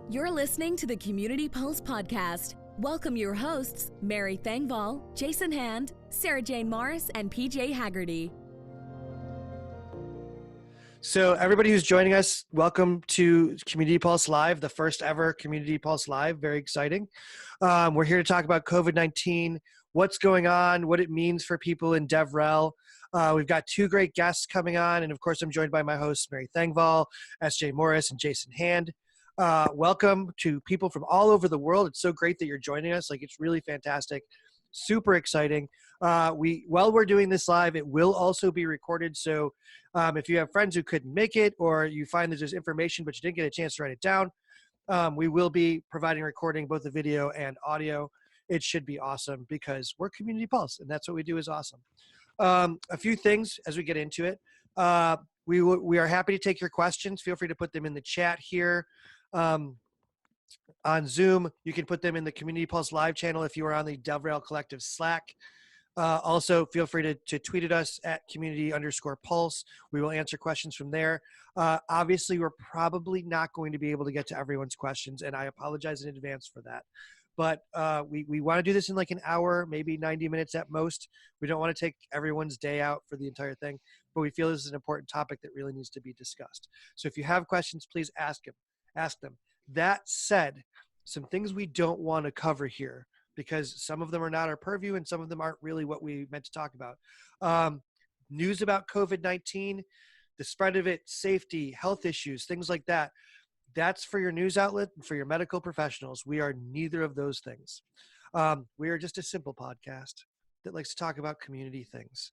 You're listening to the Community Pulse podcast. Welcome your hosts, Mary Thangval, Jason Hand, Sarah Jane Morris, and PJ Haggerty. So everybody who's joining us, welcome to Community Pulse Live, the first ever Community Pulse Live. Very exciting. We're here to talk about COVID-19, what's going on, what it means for people in DevRel. We've got two great guests coming on, and of course I'm joined by my hosts, Mary Thangval, SJ Morris, and Jason Hand. Welcome to people from all over the world. It's so great that you're joining us. Like, it's really fantastic. Super exciting. While we're doing this live, it will also be recorded. So if you have friends who couldn't make it, or you find that there's information but you didn't get a chance to write it down, we will be providing recording, both the video and audio. It should be awesome because we're Community Pulse, and that's what we do is awesome. A few things as we get into it. We are happy to take your questions. Feel free to put them in the chat here. On Zoom, you can put them in the Community Pulse Live channel if you are on the DevRel Collective Slack. Also, feel free to tweet at us at community_pulse. We will answer questions from there. Obviously, we're probably not going to be able to get to everyone's questions, and I apologize in advance for that. But we want to do this in like an hour, maybe 90 minutes at most. We don't want to take everyone's day out for the entire thing, but we feel this is an important topic that really needs to be discussed. So if you have questions, please ask them. That said, some things we don't want to cover here, because some of them are not our purview and some of them aren't really what we meant to talk about. News about COVID-19, the spread of it, safety, health issues, things like that. That's for your news outlet and for your medical professionals. We are neither of those things. We are just a simple podcast that likes to talk about community things.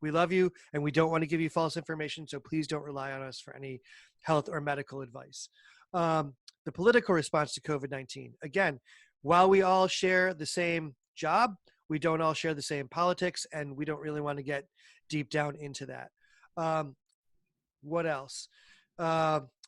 We love you, and we don't want to give you false information, so please don't rely on us for any health or medical advice. The political response to COVID-19. Again, while we all share the same job, we don't all share the same politics, and we don't really want to get deep down into that. What else?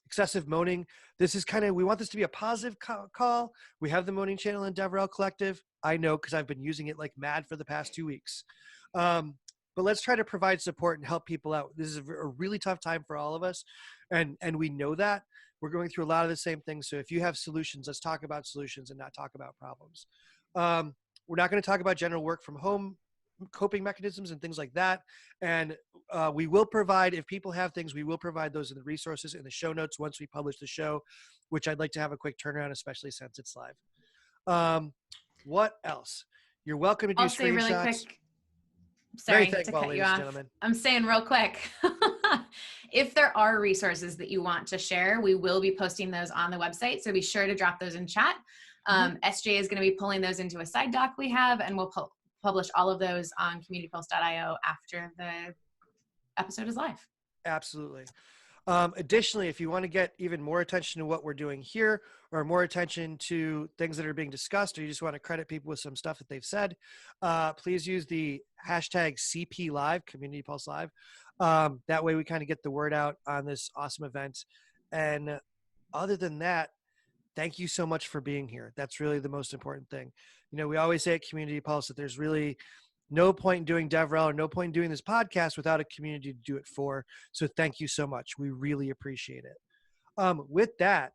Excessive moaning. This is we want this to be a positive call. We have the moaning channel in DevRel Collective. I know because I've been using it like mad for the past 2 weeks. But let's try to provide support and help people out. This is a really tough time for all of us, and we know that. We're going through a lot of the same things. So if you have solutions, let's talk about solutions and not talk about problems. We're not going to talk about general work from home coping mechanisms and things like that. And we will provide, if people have things, we will provide those in the resources in the show notes once we publish the show, which I'd like to have a quick turnaround, especially since it's live. What else? You're welcome to do I'll screenshots. say really quick. Sorry to cut you off. Gentlemen. I'm saying real quick. If there are resources that you want to share, we will be posting those on the website. So be sure to drop those in chat. SJ is going to be pulling those into a side doc we have, and we'll publish all of those on communitypulse.io after the episode is live. Absolutely. Additionally, if you want to get even more attention to what we're doing here, or more attention to things that are being discussed, or you just want to credit people with some stuff that they've said, please use the hashtag CP Live, Community Pulse Live. That way we kind of get the word out on this awesome event. And other than that, thank you so much for being here. That's really the most important thing. You know, we always say at Community Pulse that there's really no point in doing DevRel or no point in doing this podcast without a community to do it for. So thank you so much. We really appreciate it. With that,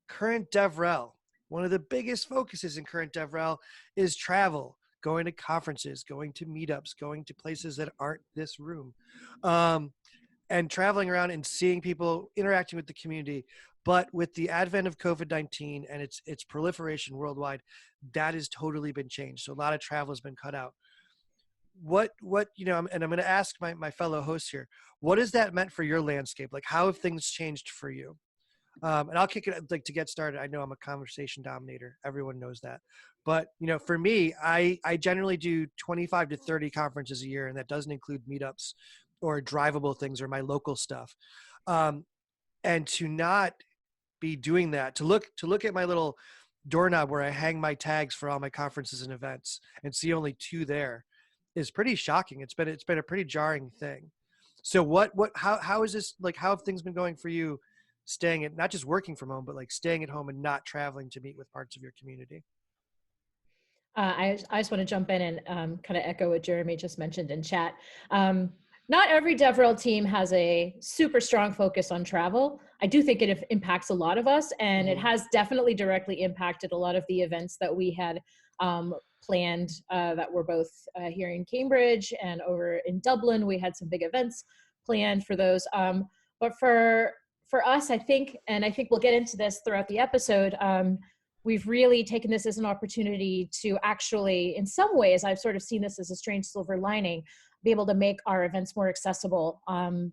current DevRel, one of the biggest focuses in current DevRel is travel, going to conferences, going to meetups, going to places that aren't this room, and traveling around and seeing people, interacting with the community. But with the advent of COVID-19 and its proliferation worldwide, that has totally been changed. So a lot of travel has been cut out. What and I'm going to ask my fellow hosts here, what has that meant for your landscape? Like, how have things changed for you? And I'll kick it, like, to get started. I know I'm a conversation dominator. Everyone knows that. But, for me, I generally do 25 to 30 conferences a year, and that doesn't include meetups or drivable things or my local stuff. And to not be doing that, to look at my little doorknob where I hang my tags for all my conferences and events and see only 2 there is pretty shocking. It's been a pretty jarring thing. So how is this, like, how have things been going for you, staying at, not just working from home, but like staying at home and not traveling to meet with parts of your community? I just want to jump in and kind of echo what Jeremy just mentioned in chat. not every DevRel team has a super strong focus on travel. I do think it impacts a lot of us, and it has definitely directly impacted a lot of the events that we had planned that were both here in Cambridge and over in Dublin. We had some big events planned for those. But for us, I think, and I think we'll get into this throughout the episode, we've really taken this as an opportunity to actually, in some ways, I've sort of seen this as a strange silver lining, be able to make our events more accessible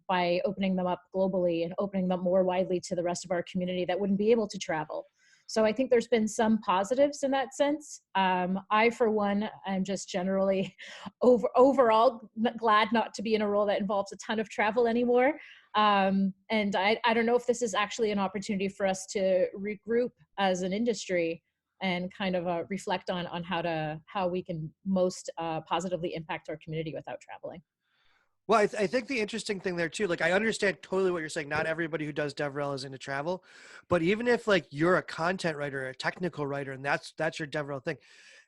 by opening them up globally and opening them more widely to the rest of our community that wouldn't be able to travel. So I think there's been some positives in that sense. I, for one, am just generally overall glad not to be in a role that involves a ton of travel anymore. And I don't know if this is actually an opportunity for us to regroup as an industry and kind of reflect on how we can most positively impact our community without traveling. Well, I think the interesting thing there too, like I understand totally what you're saying. Not everybody who does DevRel is into travel, but even if like you're a content writer, or a technical writer, and that's your DevRel thing,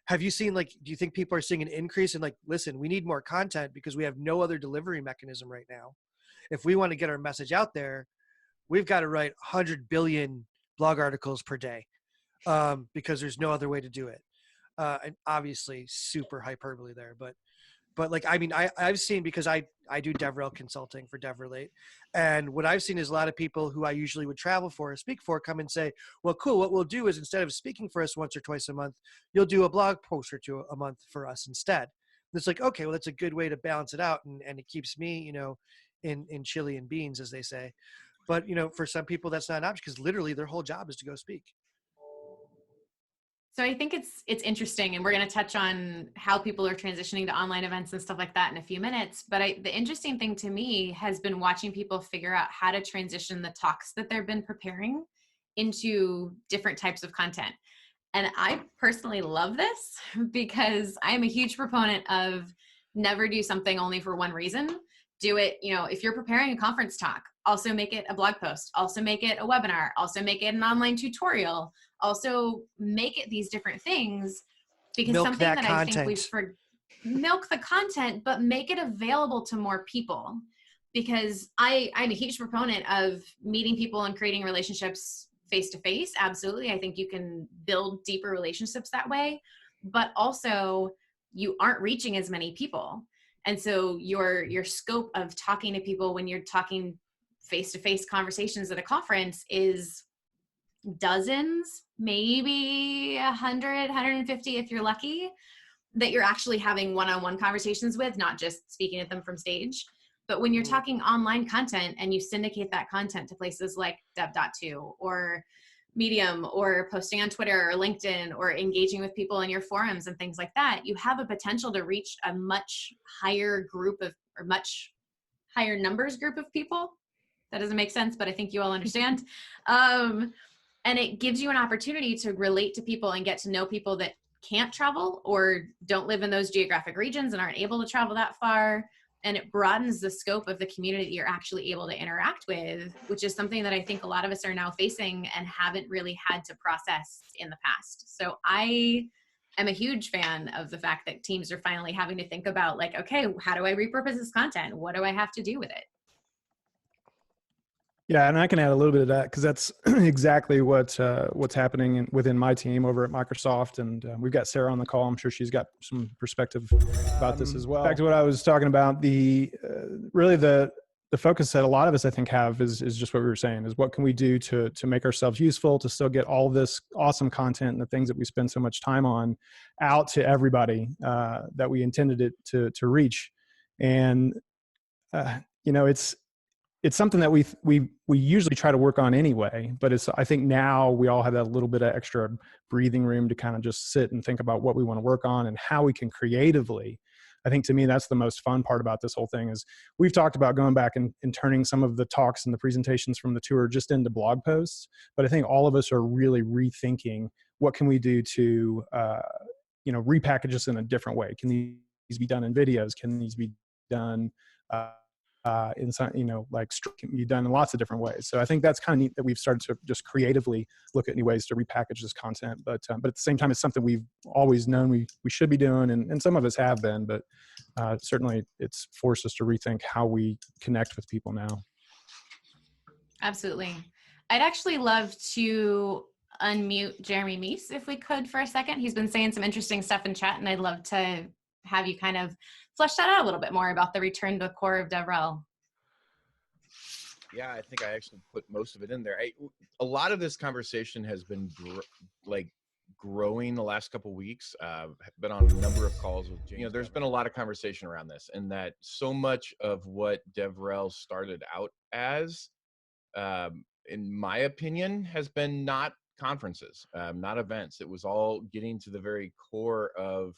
have you seen, like, do you think people are seeing an increase in like, listen, we need more content because we have no other delivery mechanism right now. If we want to get our message out there, we've got to write 100 billion blog articles per day because there's no other way to do it. And obviously super hyperbole there, but like, I mean, I've seen, because I do DevRel consulting for DevRelate. And what I've seen is a lot of people who I usually would travel for or speak for come and say, well, cool, what we'll do is instead of speaking for us once or twice a month, you'll do a blog post or two a month for us instead. And it's like, okay, well, that's a good way to balance it out. And it keeps me, you know, in chili and beans, as they say. But, you know, for some people, that's not an option because literally their whole job is to go speak. So I think it's interesting, and we're going to touch on how people are transitioning to online events and stuff like that in a few minutes. But the interesting thing to me has been watching people figure out how to transition the talks that they've been preparing into different types of content. And I personally love this because I am a huge proponent of never do something only for one reason. Do it, you know, if you're preparing a conference talk, also make it a blog post, also make it a webinar, also make it an online tutorial, also make it these different things, because Milk something that I think milk the content, but make it available to more people. Because I'm a huge proponent of meeting people and creating relationships face to face. Absolutely. I think you can build deeper relationships that way, but also you aren't reaching as many people. And so your scope of talking to people when you're talking face-to-face conversations at a conference is dozens, maybe 100, 150 if you're lucky, that you're actually having one-on-one conversations with, not just speaking at them from stage. But when you're talking online content and you syndicate that content to places like Dev.to or Medium or posting on Twitter or LinkedIn or engaging with people in your forums and things like that, you have a potential to reach a much higher group of, or much higher numbers group of people. That doesn't make sense, but I think you all understand. And it gives you an opportunity to relate to people and get to know people that can't travel or don't live in those geographic regions and aren't able to travel that far. And it broadens the scope of the community that you're actually able to interact with, which is something that I think a lot of us are now facing and haven't really had to process in the past. So I am a huge fan of the fact that teams are finally having to think about, like, okay, how do I repurpose this content? What do I have to do with it? Yeah, and I can add a little bit of that because that's exactly what's happening within my team over at Microsoft, and we've got Sara on the call. I'm sure she's got some perspective about this as well. Back to what I was talking about, really the focus that a lot of us I think have is just what we were saying, is what can we do to make ourselves useful, to still get all this awesome content and the things that we spend so much time on out to everybody that we intended it to reach, and you know, it's something that we usually try to work on anyway, but I think now we all have that little bit of extra breathing room to kind of just sit and think about what we want to work on and how we can creatively. I think to me, that's the most fun part about this whole thing. Is we've talked about going back and turning some of the talks and the presentations from the tour just into blog posts, but I think all of us are really rethinking what can we do to, repackage this in a different way. Can these be done in videos? Can these be done in some, like can be done in lots of different ways. So I think that's kind of neat that we've started to just creatively look at new ways to repackage this content. But at the same time, it's something we've always known we should be doing, and some of us have been, but certainly it's forced us to rethink how we connect with people now. Absolutely. I'd actually love to unmute Jeremy Meese if we could for a second. He's been saying some interesting stuff in chat, and I'd love to have you kind of flesh that out a little bit more about the return to the core of DevRel. Yeah, I think I actually put most of it in there. A lot of this conversation has been growing the last couple of weeks. I've been on a number of calls with James. There's been a lot of conversation around this, and that so much of what DevRel started out as, in my opinion, has been not conferences, not events. It was all getting to the very core of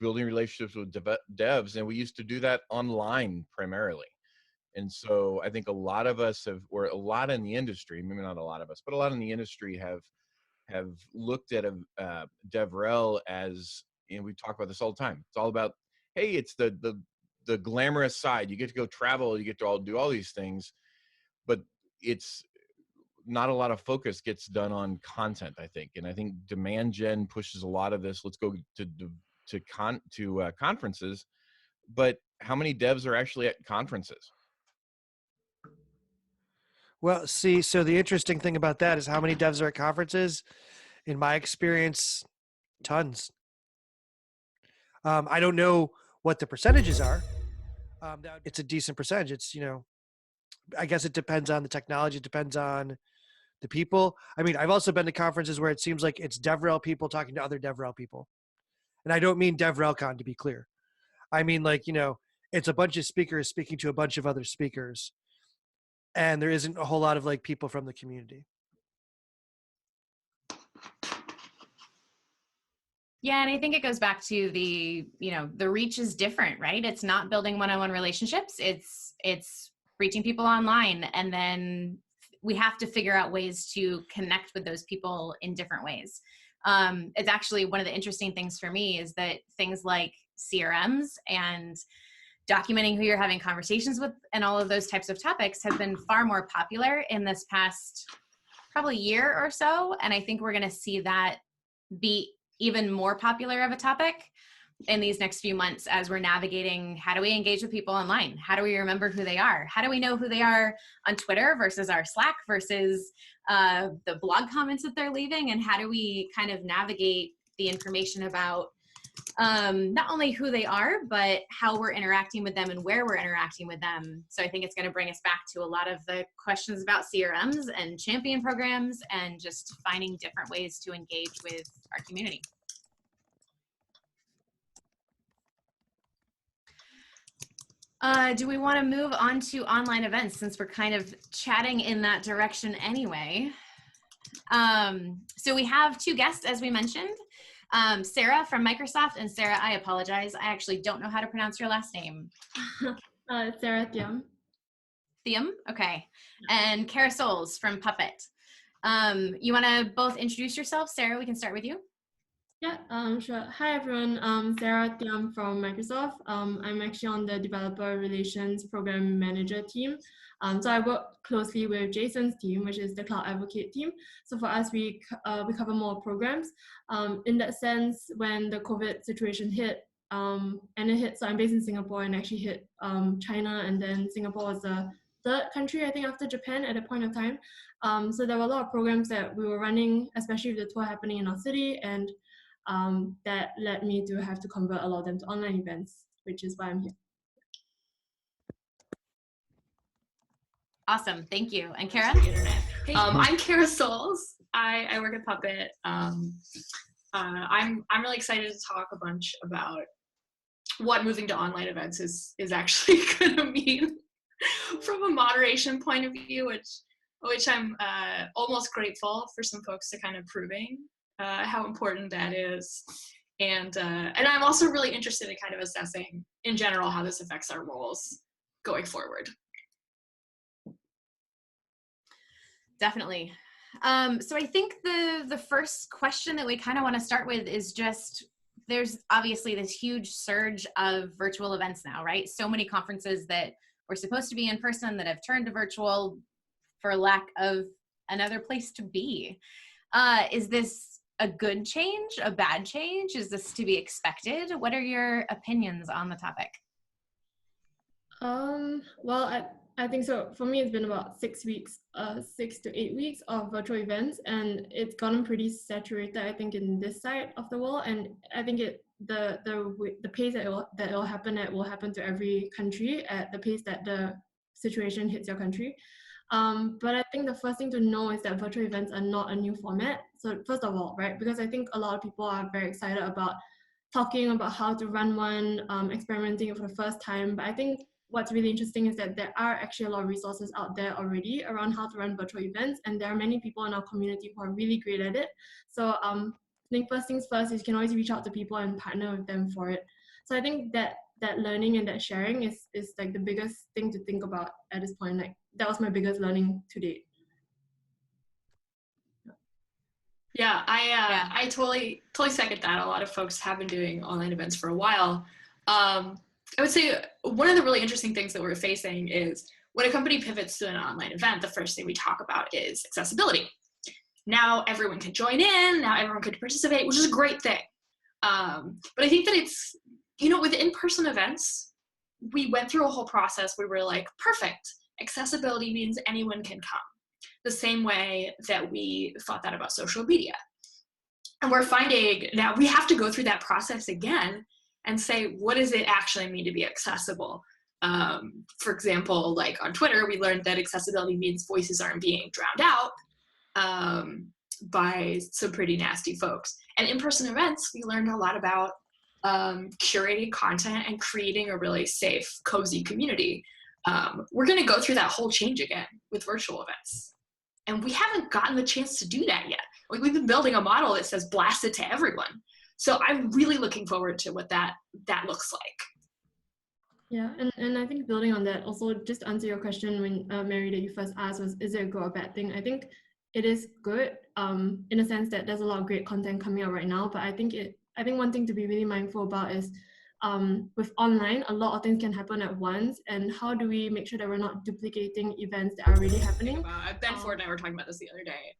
building relationships with devs, and we used to do that online primarily. And so I think a lot of us or a lot in the industry, maybe not a lot of us, but a lot in the industry have looked at DevRel as, and we talk about this all the time. It's all about, hey, it's the glamorous side. You get to go travel, you get to do all these things, but it's not a lot of focus gets done on content, I think. And I think demand gen pushes a lot of this. Let's go to conferences, but how many devs are actually at conferences? Well, see, so the interesting thing about that is how many devs are at conferences. In my experience, tons. I don't know what the percentages are. It's a decent percentage. It's, I guess it depends on the technology. It depends on the people. I mean, I've also been to conferences where it seems like it's DevRel people talking to other DevRel people. And I don't mean DevRelCon, to be clear. I mean, it's a bunch of speakers speaking to a bunch of other speakers. And there isn't a whole lot of people from the community. Yeah, and I think it goes back to the reach is different, right? It's not building one-on-one relationships. It's reaching people online, and then we have to figure out ways to connect with those people in different ways. It's actually one of the interesting things for me is that things like CRMs and documenting who you're having conversations with and all of those types of topics have been far more popular in this past probably year or so. And I think we're going to see that be even more popular of a topic in these next few months as we're navigating how do we engage with people online? How do we remember who they are? How do we know who they are on Twitter versus our Slack versus the blog comments that they're leaving? And how do we kind of navigate the information about not only who they are, but how we're interacting with them and where we're interacting with them. So I think it's going to bring us back to a lot of the questions about CRMs and champion programs and just finding different ways to engage with our community. Do we want to move on to online events since we're kind of chatting in that direction anyway? So we have two guests, as we mentioned. Sara from Microsoft, and Sara, I apologize. I actually don't know how to pronounce your last name. Sara Thiam. Thiam, okay. And Kara Sowles from Puppet. You want to both introduce yourselves? Sara, we can start with you. Yeah, sure. Hi, everyone. Sara Thiam from Microsoft. I'm actually on the Developer Relations Program Manager team. So I work closely with Jason's team, which is the Cloud Advocate team. So for us, we cover more programs. In that sense, when the COVID situation hit, and it hit, so I'm based in Singapore and actually hit China, and then Singapore was the third country, I think, after Japan at that point of time. So there were a lot of programs that we were running, especially with the tour happening in our city, and that led me to have to convert a lot of them to online events, which is why I'm here. Awesome, thank you. And Kara? I'm Kara Sowles. I work at Puppet. I'm really excited to talk a bunch about what moving to online events is actually going to mean from a moderation point of view, which I'm almost grateful for some folks to kind of proving how important that is. And I'm also really interested in kind of assessing in general how this affects our roles going forward. Definitely. So I think the first question that we kind of want to start with is just there's obviously this huge surge of virtual events now, right? So many conferences that were supposed to be in person that have turned to virtual for lack of another place to be. Is this a good change, a bad change? Is this to be expected? What are your opinions on the topic? Well, I think so. For me, it's been about 6 weeks, 6 to 8 weeks of virtual events, and it's gotten pretty saturated, I think, in this side of the world. And I think the pace that it'll happen at will happen to every country at the pace that the situation hits your country. But I think the first thing to know is that virtual events are not a new format. So first of all, right, because I think a lot of people are very excited about talking about how to run one, experimenting it for the first time. But I think what's really interesting is that there are actually a lot of resources out there already around how to run virtual events, and there are many people in our community who are really great at it. So I think first things first is you can always reach out to people and partner with them for it. So I think that learning and that sharing is like the biggest thing to think about at this point. Like that was my biggest learning to date. Yeah, I totally second that. A lot of folks have been doing online events for a while. I would say one of the really interesting things that we're facing is when a company pivots to an online event, the first thing we talk about is accessibility. Now everyone can join in, now everyone can participate, which is a great thing. But I think that it's, with in-person events, we went through a whole process where we were like, perfect, accessibility means anyone can come. The same way that we thought that about social media. And we're finding now we have to go through that process again and say, what does it actually mean to be accessible? For example, like on Twitter, we learned that accessibility means voices aren't being drowned out by some pretty nasty folks. And in-person events, we learned a lot about curating content and creating a really safe, cozy community. We're gonna go through that whole change again with virtual events. And we haven't gotten the chance to do that yet. Like, we've been building a model that says blast it to everyone. So I'm really looking forward to what that looks like. Yeah, and I think building on that, also just to answer your question when Mary, that you first asked was, is it a good or bad thing? I think it is good in a sense that there's a lot of great content coming out right now. But I think one thing to be really mindful about is with online, a lot of things can happen at once. And how do we make sure that we're not duplicating events that are already happening? Ben Ford and I were talking about this the other day.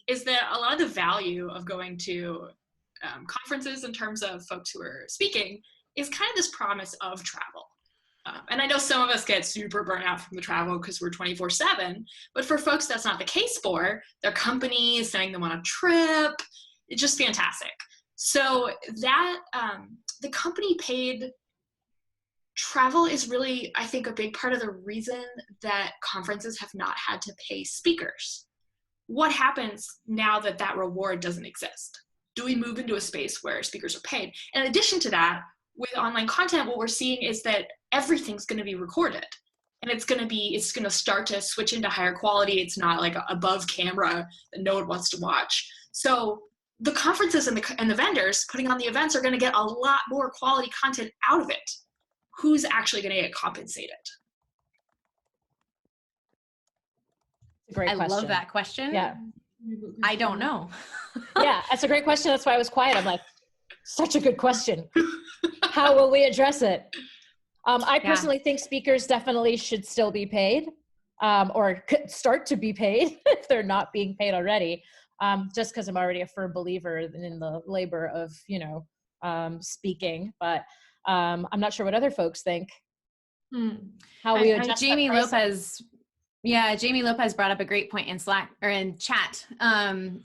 Is that a lot of the value of going to conferences in terms of folks who are speaking is kind of this promise of travel. And I know some of us get super burnt out from the travel because we're 24/7, but for folks that's not the case for, their company is sending them on a trip. It's just fantastic. So that the company paid travel is really, I think, a big part of the reason that conferences have not had to pay speakers. What happens now that that reward doesn't exist? Do we move into a space where speakers are paid? In addition to that, with online content, what we're seeing is that everything's going to be recorded, and it's going to start to switch into higher quality. It's not like above camera that no one wants to watch. So the conferences and the vendors putting on the events are going to get a lot more quality content out of it. Who's actually going to get compensated? Great question. I love that question. Yeah. I don't know. Yeah, that's a great question. That's why I was quiet. I'm like, such a good question. How will we address it? I personally think speakers definitely should still be paid, or start to be paid if they're not being paid already. Just because I'm already a firm believer in the labor of, speaking, but I'm not sure what other folks think. How we adjust Jamie Lopez. Yeah, Jamie Lopez brought up a great point in Slack or in chat.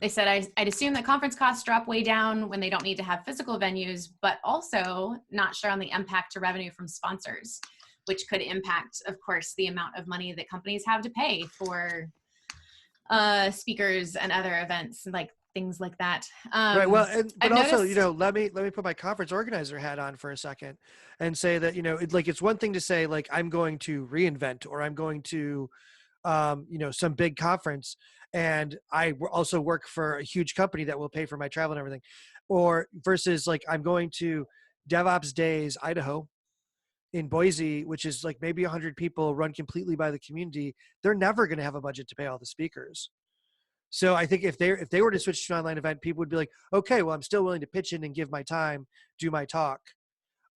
They said, I'd assume that conference costs drop way down when they don't need to have physical venues, but also not sure on the impact to revenue from sponsors, which could impact, of course, the amount of money that companies have to pay for speakers and other events, like things like that. Right. Well, but also, noticed, let me put my conference organizer hat on for a second and say that, it's one thing to say, like, I'm going to reInvent, or I'm going to, some big conference, and I also work for a huge company that will pay for my travel and everything, or versus like, I'm going to DevOps Days, Idaho, in Boise, which is like maybe 100 people run completely by the community. They're never going to have a budget to pay all the speakers. So I think if they were to switch to an online event, people would be like, okay, well, I'm still willing to pitch in and give my time, do my talk,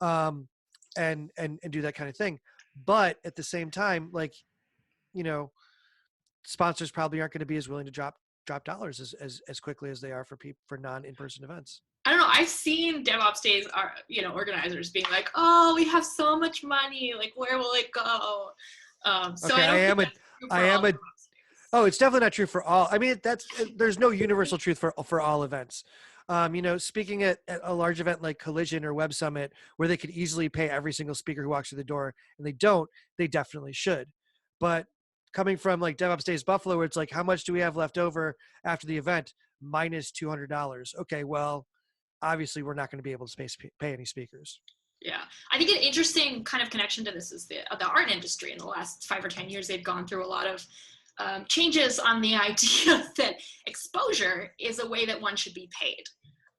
and do that kind of thing. But at the same time, like, you know, sponsors probably aren't going to be as willing to drop dollars as quickly as they are for non-in-person events. I don't know. I've seen DevOps days are, organizers being like, "Oh, we have so much money. Like, where will it go?" So okay, I am a. Oh, it's definitely not true for all. I mean, there's no universal truth for all events. Speaking at a large event like Collision or Web Summit, where they could easily pay every single speaker who walks through the door, and they don't, they definitely should. But coming from like DevOps Days Buffalo, where it's like, how much do we have left over after the event? Minus $200. Okay, well, obviously we're not going to be able to pay any speakers. Yeah, I think an interesting kind of connection to this is the art industry. In the last 5 or 10 years, they've gone through a lot of changes on the idea that exposure is a way that one should be paid.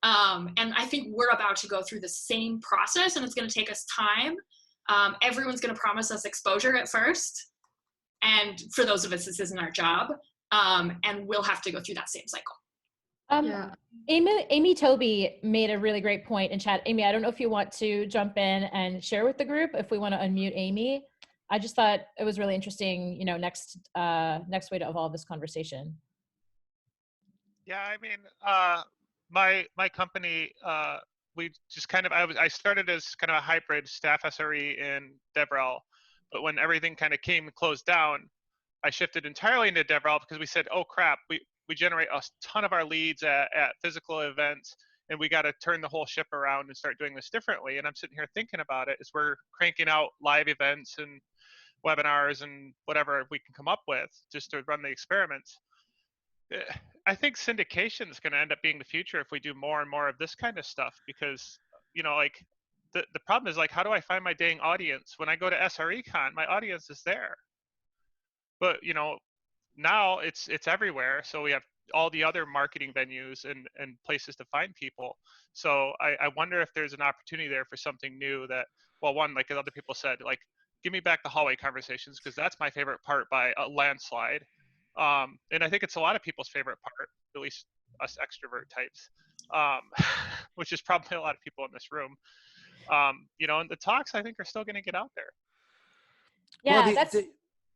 And I think we're about to go through the same process, and it's going to take us time. Everyone's going to promise us exposure at first. And for those of us, this isn't our job. And we'll have to go through that same cycle. Yeah. Amy Toby made a really great point in chat. Amy, I don't know if you want to jump in and share with the group, if we want to unmute Amy. I just thought it was really interesting, next way to evolve this conversation. Yeah, I mean, my company, we just kind of, I started as kind of a hybrid staff SRE in DevRel, but when everything kind of closed down, I shifted entirely into DevRel because we said, oh crap, we generate a ton of our leads at physical events, and we got to turn the whole ship around and start doing this differently. And I'm sitting here thinking about it as we're cranking out live events and webinars and whatever we can come up with just to run the experiments. I think syndication is going to end up being the future if we do more and more of this kind of stuff, because, like the problem is, like, how do I find my dang audience? When I go to SRECon, my audience is there. But, now it's everywhere. So we have all the other marketing venues and places to find people. So I wonder if there's an opportunity there for something new that, well, one, like other people said, like, give me back the hallway conversations, because that's my favorite part by a landslide. And I think it's a lot of people's favorite part, at least us extrovert types, which is probably a lot of people in this room. And the talks, I think, are still going to get out there. Yeah, well,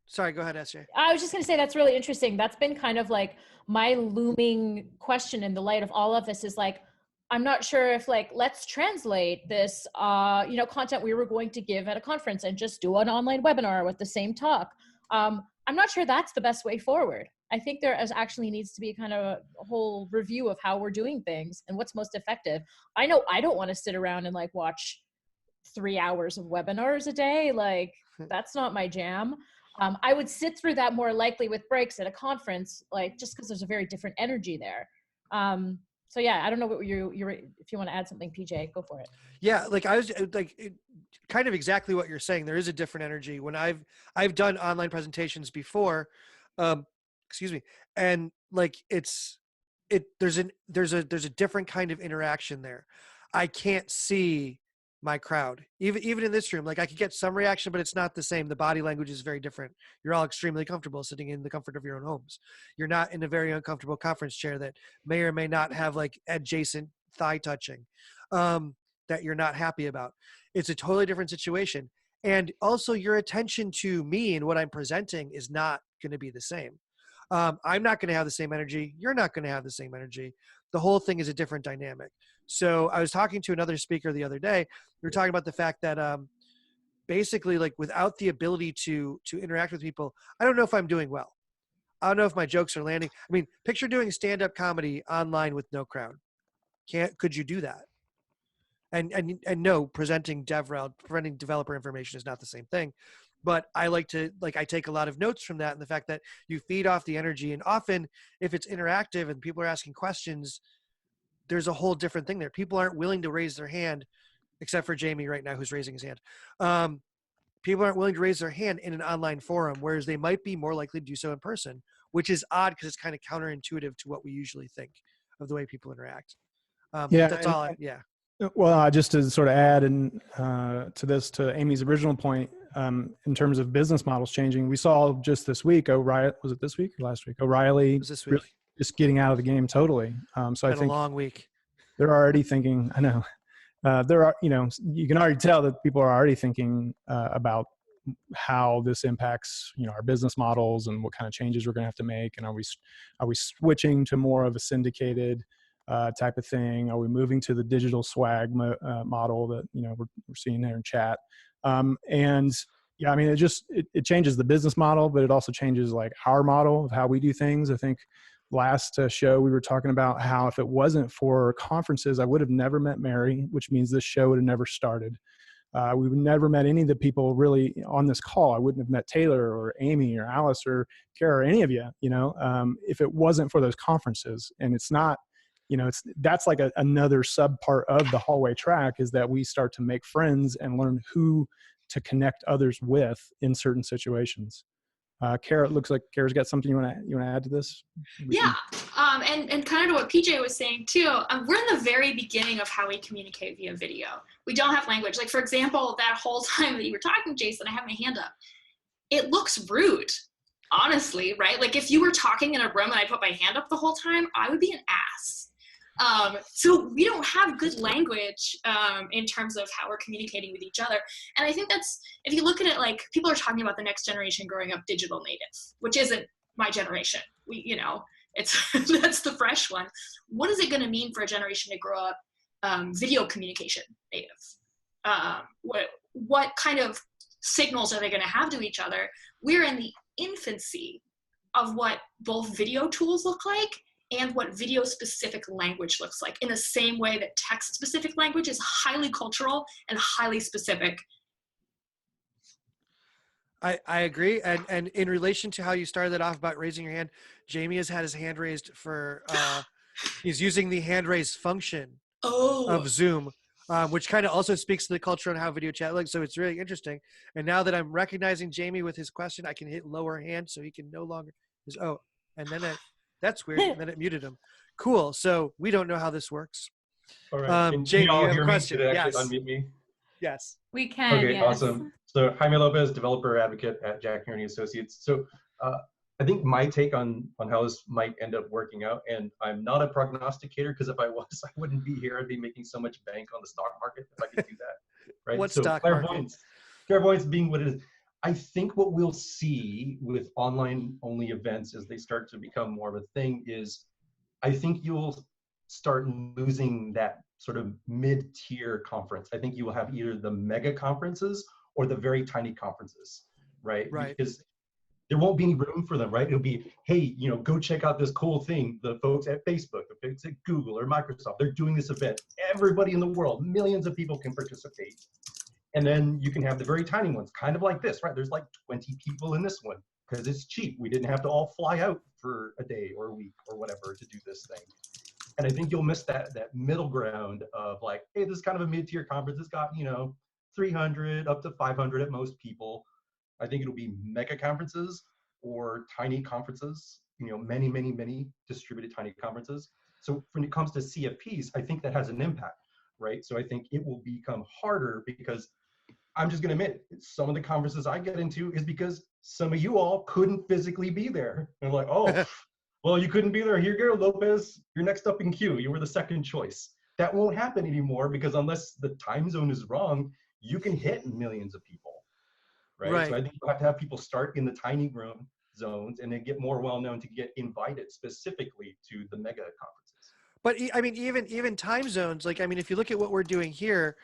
sorry, go ahead, SJ. I was just going to say, that's really interesting. That's been kind of like my looming question in the light of all of this is like, I'm not sure if, like, let's translate this, content we were going to give at a conference and just do an online webinar with the same talk. I'm not sure that's the best way forward. I think there actually needs to be kind of a whole review of how we're doing things and what's most effective. I know I don't want to sit around and like watch 3 hours of webinars a day. Like, that's not my jam. I would sit through that more likely with breaks at a conference, like, just because there's a very different energy there. So yeah, I don't know what if you want to add something, PJ, go for it. Yeah, like I was like, kind of exactly what you're saying. There is a different energy when I've done online presentations before, and like there's a different kind of interaction there. I can't see my crowd, even in this room. Like, I could get some reaction, but it's not the same. The body language is very different. You're all extremely comfortable sitting in the comfort of your own homes. You're not in a very uncomfortable conference chair that may or may not have like adjacent thigh touching that you're not happy about. It's a totally different situation. And also, your attention to me and what I'm presenting is not going to be the same. I'm not going to have the same energy. You're not going to have the same energy. The whole thing is a different dynamic. So I was talking to another speaker the other day. We were talking about the fact that basically, like, without the ability to interact with people, I don't know if I'm doing well. I don't know if my jokes are landing. I mean, picture doing stand-up comedy online with no crowd. Could you do that? And no, presenting developer information is not the same thing. But I I take a lot of notes from that, and the fact that you feed off the energy. And often, if it's interactive and people are asking questions, there's a whole different thing there. People aren't willing to raise their hand, except for Jamie right now, who's raising his hand. People aren't willing to raise their hand in an online forum, whereas they might be more likely to do so in person, which is odd because it's kind of counterintuitive to what we usually think of the way people interact. Yeah, that's all. Yeah. Well, just to sort of add to Amy's original point, in terms of business models changing, we saw just this week, was it this week or last week? O'Reilly. It was this week. just getting out of the game totally. So I Been think a long week. they're already thinking, I know, there are, you can already tell that people are already thinking about how this impacts, our business models and what kind of changes we're going to have to make. And are we switching to more of a syndicated type of thing? Are we moving to the digital swag model that, we're seeing there in chat? And yeah, I mean, it changes the business model, but it also changes like our model of how we do things. I think last show we were talking about how if it wasn't for conferences, I would have never met Mary, which means this show would have never started. We would never met any of the people really on this call. I wouldn't have met Taylor or Amy or Alice or Kara or any of you, if it wasn't for those conferences. And it's not, that's like another sub part of the hallway track, is that we start to make friends and learn who to connect others with in certain situations. Kara, it looks like Kara's got something you want to add to this? Yeah, and kind of to what PJ was saying too, we're in the very beginning of how we communicate via video. We don't have language. Like, for example, that whole time that you were talking, Jason, I have my hand up. It looks rude, honestly, right? Like if you were talking in a room and I put my hand up the whole time, I would be an ass. So we don't have good language in terms of how we're communicating with each other. And I think that's, if you look at it, like people are talking about the next generation growing up digital native, which isn't my generation. That's the fresh one. What is it going to mean for a generation to grow up video communication native? What kind of signals are they going to have to each other? We're in the infancy of what both video tools look like and what video specific language looks like, in the same way that text specific language is highly cultural and highly specific. I agree. And in relation to how you started that off about raising your hand, Jamie has had his hand raised for, he's using the hand raise function of Zoom, which kind of also speaks to the culture and how video chat looks. So it's really interesting. And now that I'm recognizing Jamie with his question, I can hit lower hand so he can no longer, and then that's weird. And then it muted him. Cool. So we don't know how this works. All right. Jamie, you all you have hear a question? me? Did it Yes. actually unmute me? Yes. We can. Okay, yes. awesome. So Jaime Lopez, developer advocate at Jack Henry Associates. So I think my take on how this might end up working out, and I'm not a prognosticator, because if I was, I wouldn't be here. I'd be making so much bank on the stock market if I could do that. Right? What so stock market? Clairvoyance being what it is. I think what we'll see with online only events as they start to become more of a thing is, I think you'll start losing that sort of mid-tier conference. I think you will have either the mega conferences or the very tiny conferences, right? Because there won't be any room for them, right? It'll be, hey, go check out this cool thing. The folks at Facebook, the folks at Google or Microsoft, they're doing this event. Everybody in the world, millions of people can participate. And then you can have the very tiny ones, kind of like this, right? There's like 20 people in this one because it's cheap. We didn't have to all fly out for a day or a week or whatever to do this thing. And I think you'll miss that middle ground of like, hey, this is kind of a mid-tier conference. It's got, 300 up to 500 at most people. I think it'll be mega conferences or tiny conferences, many, many, many distributed tiny conferences. So when it comes to CFPs, I think that has an impact, right? So I think it will become harder, because I'm just going to admit, some of the conferences I get into is because some of you all couldn't physically be there. And like, oh, well, you couldn't be there. Here you go, Lopez. You're next up in queue. You were the second choice. That won't happen anymore, because unless the time zone is wrong, you can hit millions of people, right? So I think you have to have people start in the tiny room zones and then get more well-known to get invited specifically to the mega conferences. But I mean, even time zones, like, I mean, if you look at what we're doing here,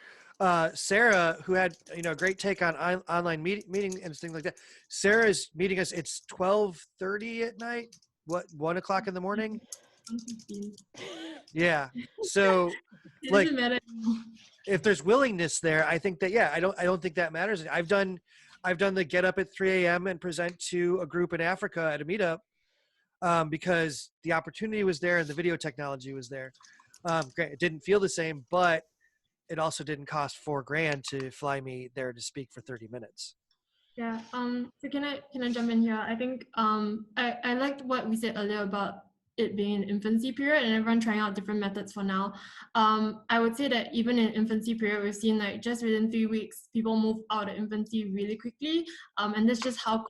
Sara, who had, a great take on online meeting and things like that. Sarah's meeting us. It's 12:30 at night. What, 1 o'clock in the morning? Yeah. So like, if there's willingness there, I think that, I don't think that matters. I've done the get up at 3 a.m. and present to a group in Africa at a meetup, because the opportunity was there and the video technology was there. Great. It didn't feel the same, but it also didn't cost $4,000 to fly me there to speak for 30 minutes. Yeah. So can I jump in here? I think I liked what we said earlier about it being an infancy period and everyone trying out different methods for now. I would say that even in infancy period, we've seen like just within 3 weeks, people move out of infancy really quickly. And that's just how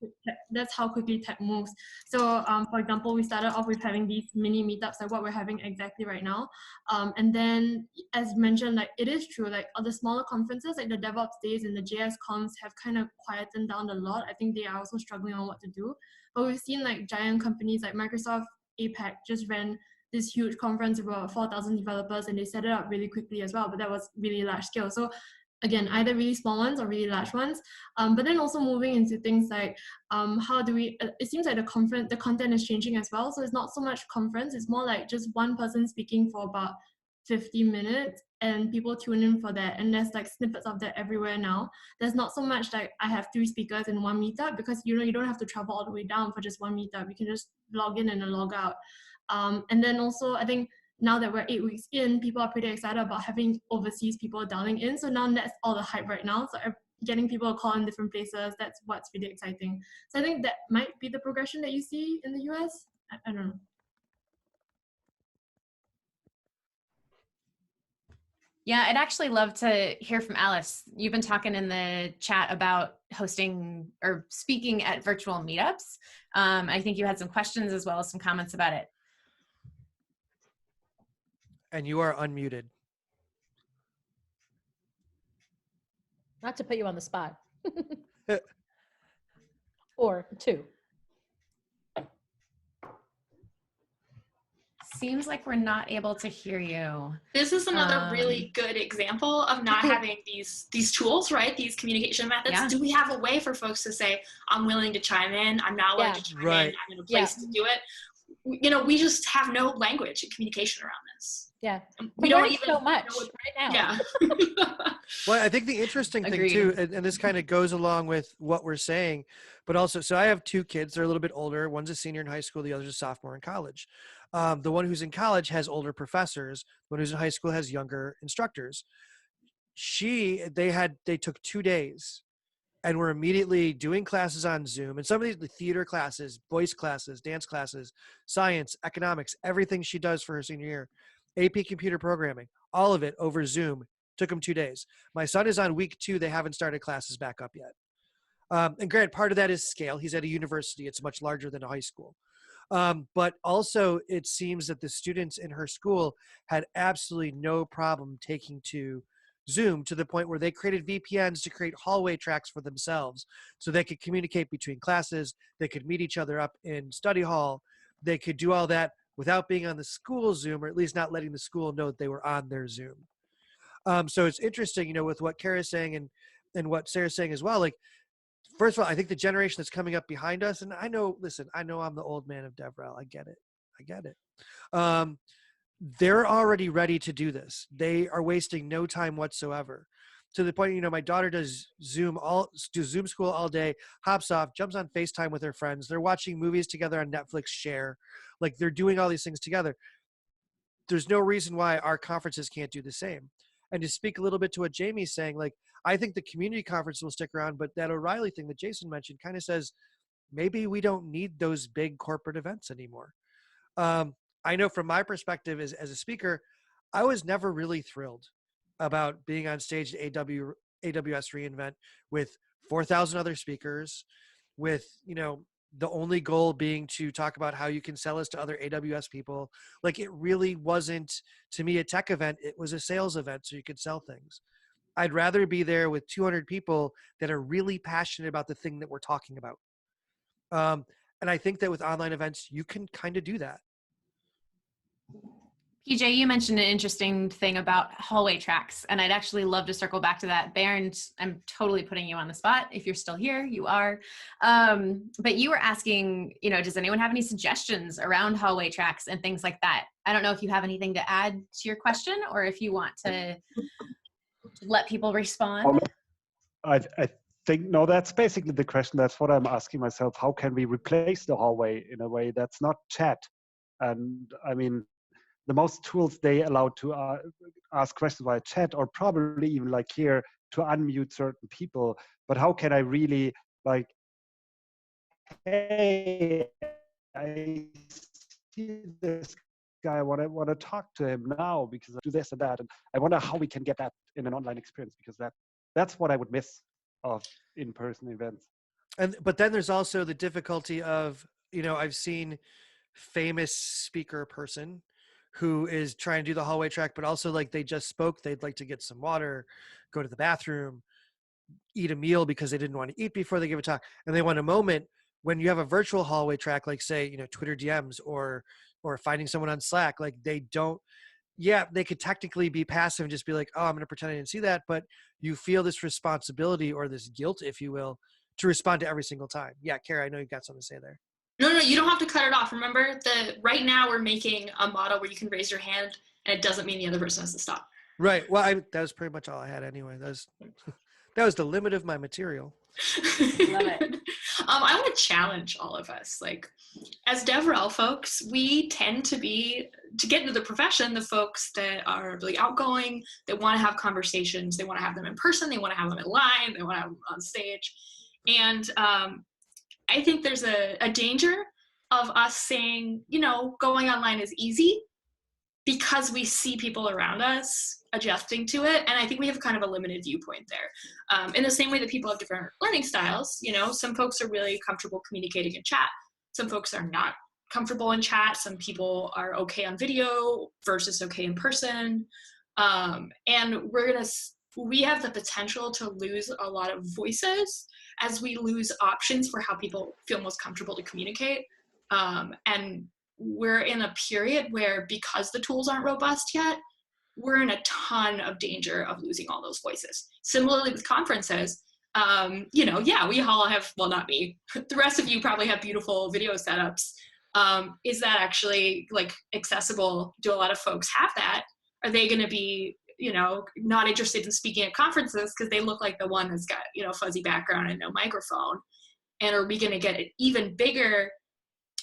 quickly tech moves. So for example, we started off with having these mini meetups like what we're having exactly right now. And then as mentioned, like it is true, like all the smaller conferences like the DevOps days and the JS Cons have kind of quietened down a lot. I think they are also struggling on what to do. But we've seen like giant companies like Microsoft, APAC just ran this huge conference with about 4,000 developers and they set it up really quickly as well, but that was really large scale. So again, either really small ones or really large ones. But then also moving into things like how do we, it seems like the content is changing as well. So it's not so much conference, it's more like just one person speaking for about 50 minutes and people tune in for that, and there's like snippets of that everywhere now. There's not so much like I have 3 speakers in one meetup, because you don't have to travel all the way down for just one meetup. You can just log in and then log out. And then also I think now that we're 8 weeks in, people are pretty excited about having overseas people dialing in. So now that's all the hype right now. So getting people to call in different places, that's what's really exciting. So I think that might be the progression that you see in the US. I don't know. Yeah, I'd actually love to hear from Alice. You've been talking in the chat about hosting or speaking at virtual meetups. I think you had some questions as well as some comments about it. And you are unmuted. Not to put you on the spot. Or 2. Seems like we're not able to hear you. This is another really good example of not having these tools, right? These communication methods. Yeah. Do we have a way for folks to say, I'm willing to chime in, I'm not willing to chime in, I'm in a place to do it? You know, we just have no language and communication around this. Yeah. We don't even so much right now. Yeah. Well, I think the interesting thing too, and this kind of goes along with what we're saying, but also, so I have 2 kids. They're a little bit older. One's a senior in high school. The other's a sophomore in college. The one who's in college has older professors. The one who's in high school has younger instructors. They took 2 days and were immediately doing classes on Zoom. And some of the theater classes, voice classes, dance classes, science, economics, everything she does for her senior year, AP computer programming, all of it over Zoom, took them 2 days. My son is on week 2. They haven't started classes back up yet. And granted, part of that is scale. He's at a university. It's much larger than a high school. But also it seems that the students in her school had absolutely no problem taking to Zoom, to the point where they created VPNs to create hallway tracks for themselves so they could communicate between classes. They could meet each other up in study hall. They could do all that without being on the school Zoom, or at least not letting the school know that they were on their Zoom. So it's interesting, you know, with what Kara's saying and what Sarah's saying as well. Like, first of all, I think the generation that's coming up behind us, and I know I'm the old man of DevRel. I get it. They're already ready to do this. They are wasting no time whatsoever. To the point, you know, my daughter does Zoom school all day, hops off, jumps on FaceTime with her friends. They're watching movies together on Netflix Share. Like, they're doing all these things together. There's no reason why our conferences can't do the same. And to speak a little bit to what Jamie's saying, like, I think the community conference will stick around, but that O'Reilly thing that Jason mentioned kind of says, maybe we don't need those big corporate events anymore. I know from my perspective as a speaker, I was never really thrilled about being on stage at AWS reInvent with 4,000 other speakers, with, you know, the only goal being to talk about how you can sell us to other AWS people. Like, it really wasn't, to me, a tech event. It was a sales event so you could sell things. I'd rather be there with 200 people that are really passionate about the thing that we're talking about. And I think that with online events, you can kind of do that. PJ, you mentioned an interesting thing about hallway tracks, and I'd actually love to circle back to that. Bernd, I'm totally putting you on the spot. If you're still here, you are. But you were asking, you know, does anyone have any suggestions around hallway tracks and things like that? I don't know if you have anything to add to your question, or if you want to let people respond. I think, no, that's basically the question. That's what I'm asking myself. How can we replace the hallway in a way that's not chat? And I mean, the most tools they allow to ask questions via chat, or probably even like here to unmute certain people. But how can I really, like, hey, I see this guy. I want to talk to him now because I do this and that. And I wonder how we can get that in an online experience, because that's what I would miss of in-person events. But then there's also the difficulty of, I've seen famous speaker person who is trying to do the hallway track, but also like they just spoke, they'd like to get some water, go to the bathroom, eat a meal because they didn't want to eat before they give a talk. And they want a moment when you have a virtual hallway track, like say, Twitter DMs or finding someone on Slack, like they could technically be passive and just be like, oh, I'm going to pretend I didn't see that. But you feel this responsibility or this guilt, if you will, to respond to every single time. Yeah, Kara, I know you've got something to say there. No, you don't have to cut it off. Remember, right now we're making a model where you can raise your hand and it doesn't mean the other person has to stop. Right. Well, that was pretty much all I had anyway. That was the limit of my material. Love it. I want to challenge all of us. Like, as DevRel folks, we tend to get into the profession, the folks that are really outgoing, that want to have conversations. They want to have them in person. They want to have them online. They want to have them on stage. And I think there's a danger of us saying, going online is easy because we see people around us adjusting to it. And I think we have kind of a limited viewpoint there. In the same way that people have different learning styles, some folks are really comfortable communicating in chat. Some folks are not comfortable in chat. Some people are okay on video versus okay in person. And we have the potential to lose a lot of voices as we lose options for how people feel most comfortable to communicate. And we're in a period where, because the tools aren't robust yet, we're in a ton of danger of losing all those voices. Similarly with conferences, we all have, well, not me, the rest of you probably have beautiful video setups. Is that actually accessible? Do a lot of folks have that? Are they going to be not interested in speaking at conferences because they look like the one that's got, fuzzy background and no microphone? And are we going to get an even bigger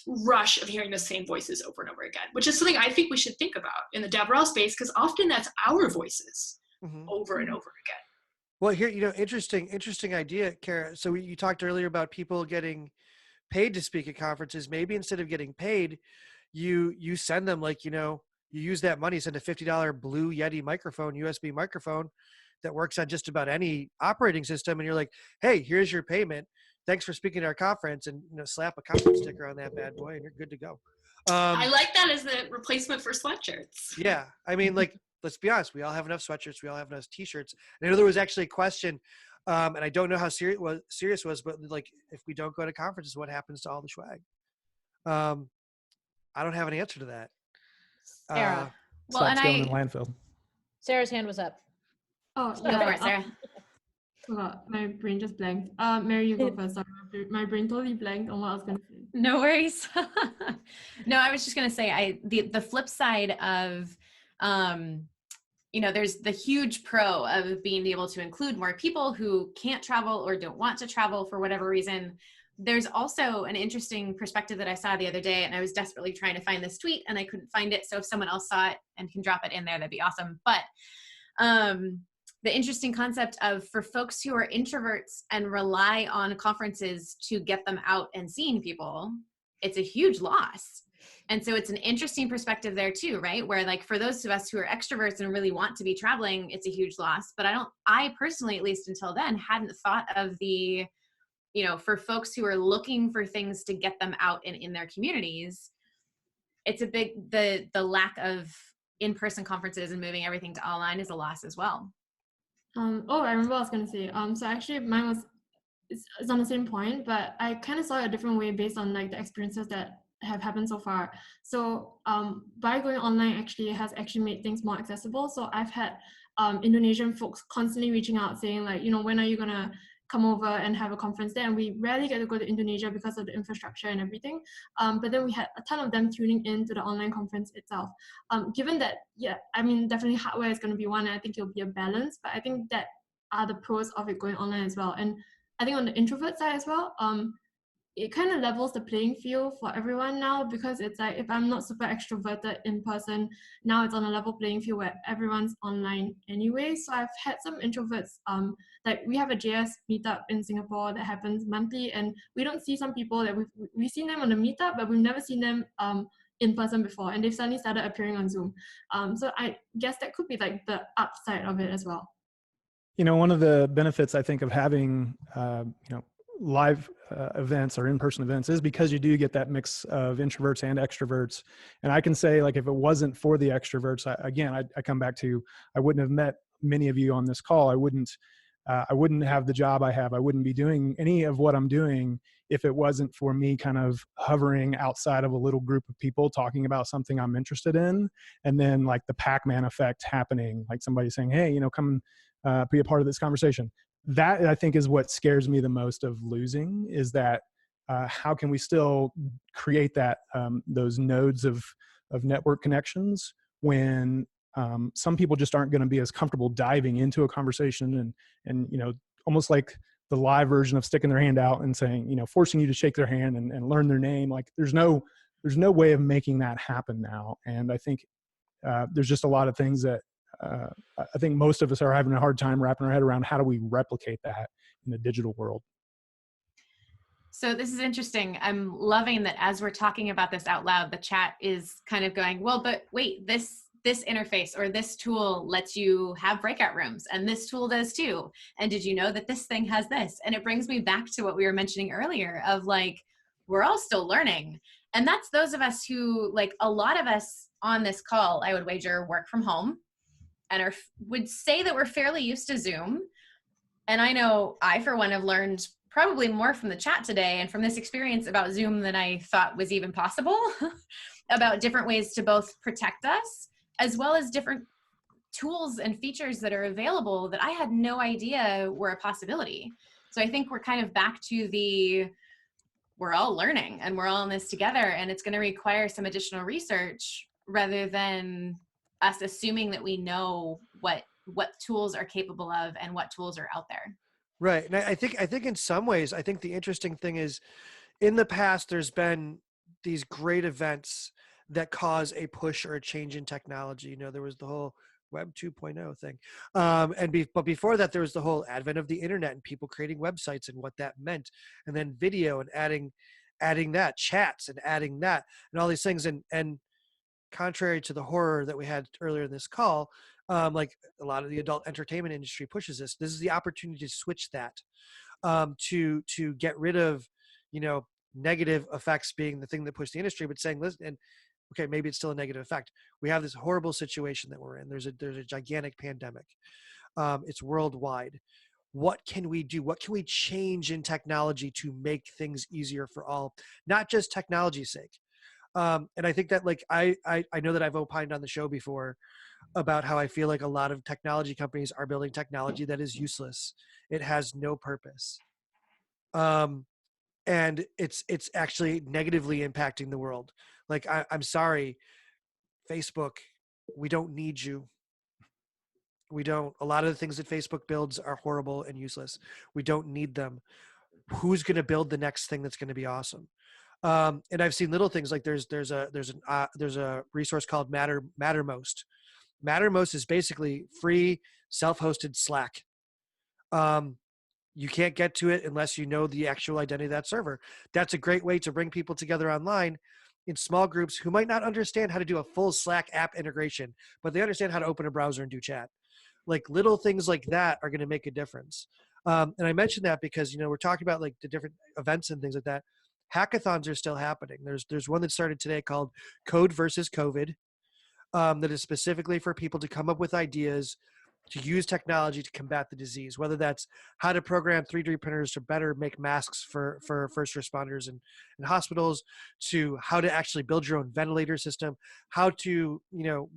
rush of hearing the same voices over and over again, which is something I think we should think about in the DevRel space, because often that's our voices over and over again. Well, here, interesting idea, Kara. So you talked earlier about people getting paid to speak at conferences. Maybe instead of getting paid, you send them you use that money, send a $50 Blue Yeti microphone, USB microphone that works on just about any operating system. And you're like, hey, here's your payment. Thanks for speaking at our conference, and slap a conference sticker on that bad boy and you're good to go. I like that as the replacement for sweatshirts. Yeah. I mean, let's be honest. We all have enough sweatshirts. We all have enough t-shirts. And I know there was actually a question, and I don't know how serious it was, but if we don't go to conferences, what happens to all the swag? I don't have an answer to that. Sara. Stops going in landfill. Sarah's hand was up. Oh, Go for it, Sara. My brain just blanked. Mary, you go first. Sorry, my brain totally blanked on what I was going to say. No worries. No, I was just going to say, the flip side of, there's the huge pro of being able to include more people who can't travel or don't want to travel for whatever reason. There's also an interesting perspective that I saw the other day, and I was desperately trying to find this tweet and I couldn't find it. So if someone else saw it and can drop it in there, that'd be awesome. But the interesting concept of, for folks who are introverts and rely on conferences to get them out and seeing people, it's a huge loss. And so it's an interesting perspective there too, right? Where for those of us who are extroverts and really want to be traveling, it's a huge loss. But I personally, at least until then, hadn't thought of the, for folks who are looking for things to get them out and in their communities, it's a big, the lack of in-person conferences and moving everything to online is a loss as well. I remember what I was going to say. So actually mine was, it's on the same point, but I kind of saw it a different way based on the experiences that have happened so far. So by going online actually has actually made things more accessible. So I've had Indonesian folks constantly reaching out saying when are you going to come over and have a conference there? And we rarely get to go to Indonesia because of the infrastructure and everything. But then we had a ton of them tuning into the online conference itself. Given that, definitely hardware is going to be one, and I think it'll be a balance, but I think that are the pros of it going online as well. And I think on the introvert side as well, it kind of levels the playing field for everyone now, because it's if I'm not super extroverted in person, now it's on a level playing field where everyone's online anyway. So I've had some introverts, we have a JS meetup in Singapore that happens monthly, and we don't see some people that we've seen them on the meetup, but we've never seen them in person before, and they've suddenly started appearing on Zoom. So I guess that could be like the upside of it as well. You know, one of the benefits I think of having, live events or in-person events is because you do get that mix of introverts and extroverts. And I can say, like, if it wasn't for the extroverts, I come back to, I wouldn't have met many of you on this call. I wouldn't have the job I have. I wouldn't be doing any of what I'm doing if it wasn't for me kind of hovering outside of a little group of people talking about something I'm interested in. And then like the PacMan effect happening, like somebody saying, hey, come be a part of this conversation. That I think is what scares me the most of losing, is that how can we still create that those nodes of network connections when some people just aren't going to be as comfortable diving into a conversation and almost like the live version of sticking their hand out and saying, forcing you to shake their hand and learn their name. Like there's no way of making that happen now. And I think there's just a lot of things that I think most of us are having a hard time wrapping our head around. How do we replicate that in the digital world? So this is interesting. I'm loving that as we're talking about this out loud, the chat is kind of going, well, but wait, this interface or this tool lets you have breakout rooms, and this tool does too. And did you know that this thing has this? And it brings me back to what we were mentioning earlier of like, we're all still learning. And that's those of us who, like a lot of us on this call, I would wager, work from home and would say that we're fairly used to Zoom. And I know I, for one, have learned probably more from the chat today and from this experience about Zoom than I thought was even possible about different ways to both protect us as well as different tools and features that are available that I had no idea were a possibility. So I think we're kind of back to we're all learning and we're all in this together, and it's going to require some additional research rather than us assuming that we know what tools are capable of and what tools are out there. Right. And I think in some ways, I think the interesting thing is in the past, there's been these great events that cause a push or a change in technology. There was the whole Web 2.0 thing. But before that, there was the whole advent of the internet and people creating websites and what that meant. And then video and adding that, chats and adding that and all these things. And contrary to the horror that we had earlier in this call, like a lot of the adult entertainment industry pushes this. This is the opportunity to switch that, to get rid of, negative effects being the thing that pushed the industry, but saying, listen, and okay, maybe it's still a negative effect. We have this horrible situation that we're in. There's a gigantic pandemic. It's worldwide. What can we do? What can we change in technology to make things easier for all, not just technology's sake? And I think that like, I know that I've opined on the show before about how I feel like a lot of technology companies are building technology that is useless. It has no purpose. And it's actually negatively impacting the world. Like, I'm sorry, Facebook, we don't need you. We don't. A lot of the things that Facebook builds are horrible and useless. We don't need them. Who's going to build the next thing that's going to be awesome? And I've seen little things like there's a resource called Mattermost. Mattermost is basically free self-hosted Slack. You can't get to it unless you know the actual identity of that server. That's a great way to bring people together online in small groups who might not understand how to do a full Slack app integration, but they understand how to open a browser and do chat. Like little things like that are going to make a difference. And I mentioned that because, we're talking about like the different events and things like that. Hackathons are still happening. There's one that started today called Code versus COVID, that is specifically for people to come up with ideas to use technology to combat the disease, whether that's how to program 3D printers to better make masks for first responders and hospitals, to how to actually build your own ventilator system, how to,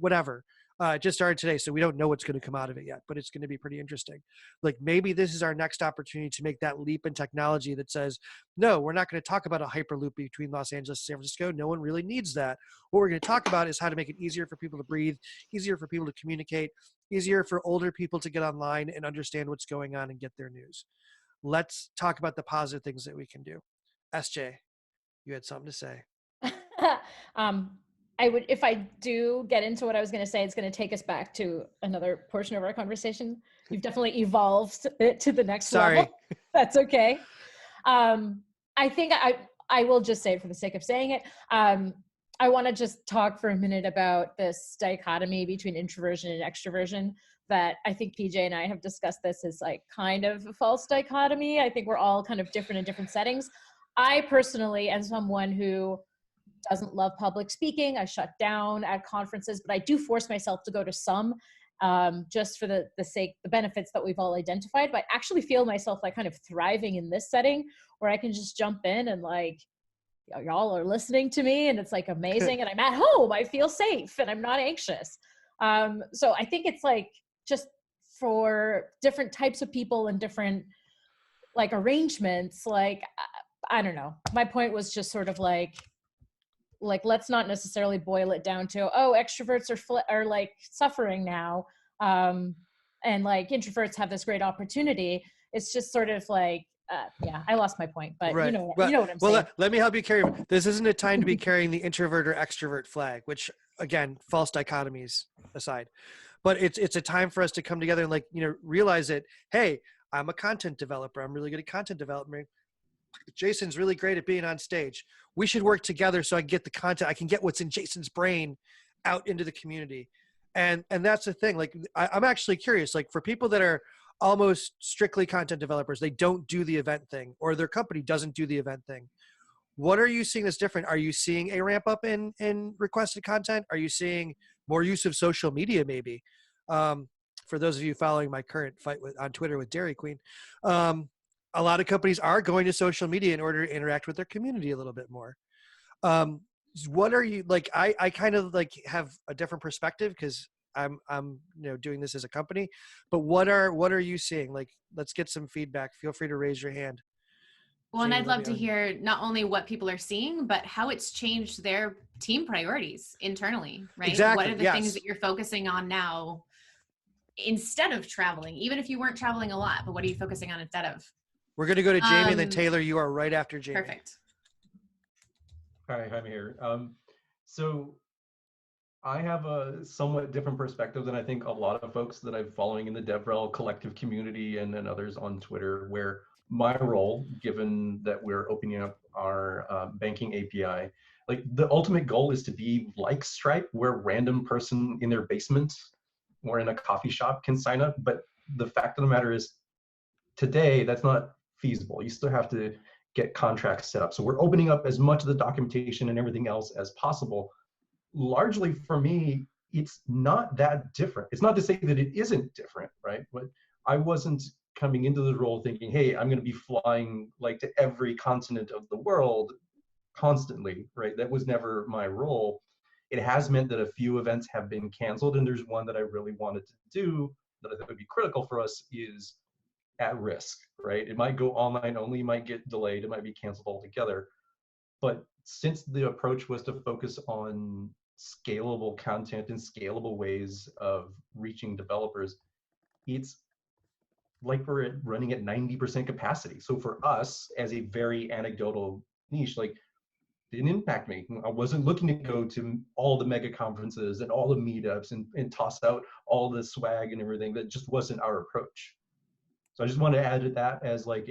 whatever. It just started today, so we don't know what's going to come out of it yet, but it's going to be pretty interesting. Like maybe this is our next opportunity to make that leap in technology that says, no, we're not going to talk about a hyperloop between Los Angeles and San Francisco. No one really needs that. What we're going to talk about is how to make it easier for people to breathe, easier for people to communicate, easier for older people to get online and understand what's going on and get their news. Let's talk about the positive things that we can do. SJ, you had something to say. I would, if I do get into what I was going to say, it's going to take us back to another portion of our conversation. You've definitely evolved it to the next level. That's okay. I think I will just say it for the sake of saying it. I want to just talk for a minute about this dichotomy between introversion and extroversion that I think PJ and I have discussed. This is like kind of a false dichotomy. I think we're all kind of different in different settings. I personally, as someone who doesn't love public speaking, I shut down at conferences, but I do force myself to go to some, just for the benefits that we've all identified. But I actually feel myself like kind of thriving in this setting where I can just jump in and like, y'all are listening to me and it's like amazing. And I'm at home, I feel safe and I'm not anxious. So I think it's like just for different types of people and different like arrangements, like, I don't know. My point was just sort of like let's not necessarily boil it down to, oh, extroverts are like suffering now, and like introverts have this great opportunity. It's just sort of like, yeah, I lost my point, but right. you know what I'm saying. Well, let me help you carry. This isn't a time to be carrying the introvert or extrovert flag, which again, false dichotomies aside, but it's a time for us to come together and like, realize that, hey, I'm a content developer. I'm really good at content development. Jason's really great at being on stage. We should work together so I can get the content. I can get what's in Jason's brain out into the community. And that's the thing. Like, I'm actually curious, like for people that are almost strictly content developers, they don't do the event thing, or their company doesn't do the event thing. What are you seeing that's different? Are you seeing a ramp up in requested content? Are you seeing more use of social media maybe? For those of you following my current fight on Twitter with Dairy Queen, a lot of companies are going to social media in order to interact with their community a little bit more. What are you like? I kind of like have a different perspective because I'm doing this as a company. But what are you seeing? Like, let's get some feedback. Feel free to raise your hand. Well, and I'd love to hear not only what people are seeing, but how it's changed their team priorities internally, right? Exactly. What are the things that you're focusing on now instead of traveling? Even if you weren't traveling a lot, but what are you focusing on instead of? We're going to go to Jamie and then Taylor. You are right after Jamie. Perfect. Hi, I'm here. So I have a somewhat different perspective than I think a lot of folks that I'm following in the DevRel collective community and others on Twitter, where my role, given that we're opening up our banking API, like the ultimate goal is to be like Stripe, where a random person in their basement or in a coffee shop can sign up. But the fact of the matter is, today, that's not feasible. You still have to get contracts set up. So we're opening up as much of the documentation and everything else as possible. Largely for me, it's not that different. It's not to say that it isn't different, right? But I wasn't coming into the role thinking, hey, I'm going to be flying like to every continent of the world constantly, right? That was never my role. It has meant that a few events have been canceled, and there's one that I really wanted to do that I think would be critical for us is at risk, right? It might go online only, might get delayed, it might be canceled altogether. But since the approach was to focus on scalable content and scalable ways of reaching developers, it's like we're running at 90% capacity. So for us, as a very anecdotal niche, like, didn't impact me. I wasn't looking to go to all the mega conferences and all the meetups and toss out all the swag and everything. That just wasn't our approach. So I just want to add to that as like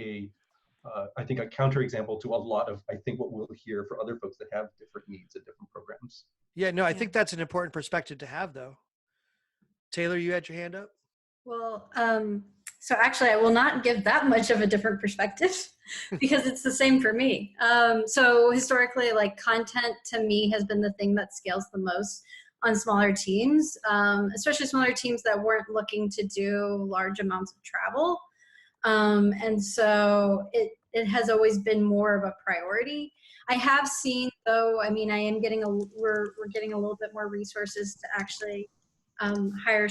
I think a counterexample to a lot of, I think, what we'll hear for other folks that have different needs at different programs. Yeah, no, I think that's an important perspective to have, though. Taylor, you had your hand up? Well, so actually, I will not give that much of a different perspective because it's the same for me. So historically, like, content to me has been the thing that scales the most on smaller teams, especially smaller teams that weren't looking to do large amounts of travel. And so it has always been more of a priority. I have seen, though, I mean, we're getting a little bit more resources to actually hire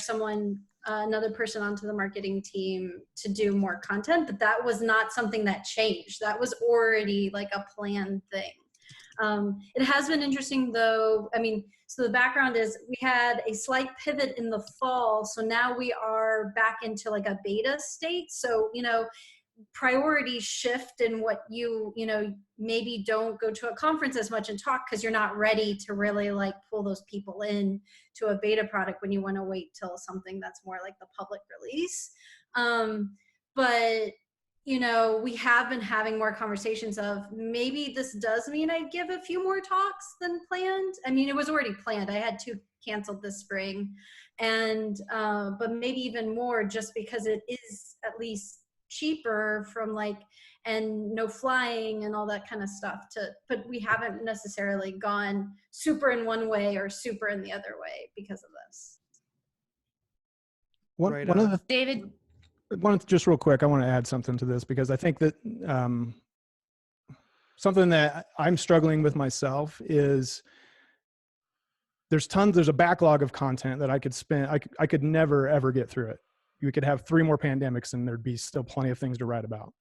another person onto the marketing team to do more content, but that was not something that changed. That was already like a planned thing. It has been interesting, though. I mean, so the background is we had a slight pivot in the fall. So now we are back into like a beta state. So, priorities shift in what maybe don't go to a conference as much and talk because you're not ready to really like pull those people in to a beta product when you want to wait till something that's more like the public release. But you know, we have been having more conversations of maybe this does mean I give a few more talks than planned. I mean, it was already planned. I had 2 canceled this spring, and but maybe even more just because it is at least cheaper from like, and no flying and all that kind of stuff but we haven't necessarily gone super in one way or super in the other way because of this. One of the David, just real quick, I want to add something to this because I think that something that I'm struggling with myself is there's a backlog of content that I could spend. I could never ever get through it. You could have 3 more pandemics and there'd be still plenty of things to write about.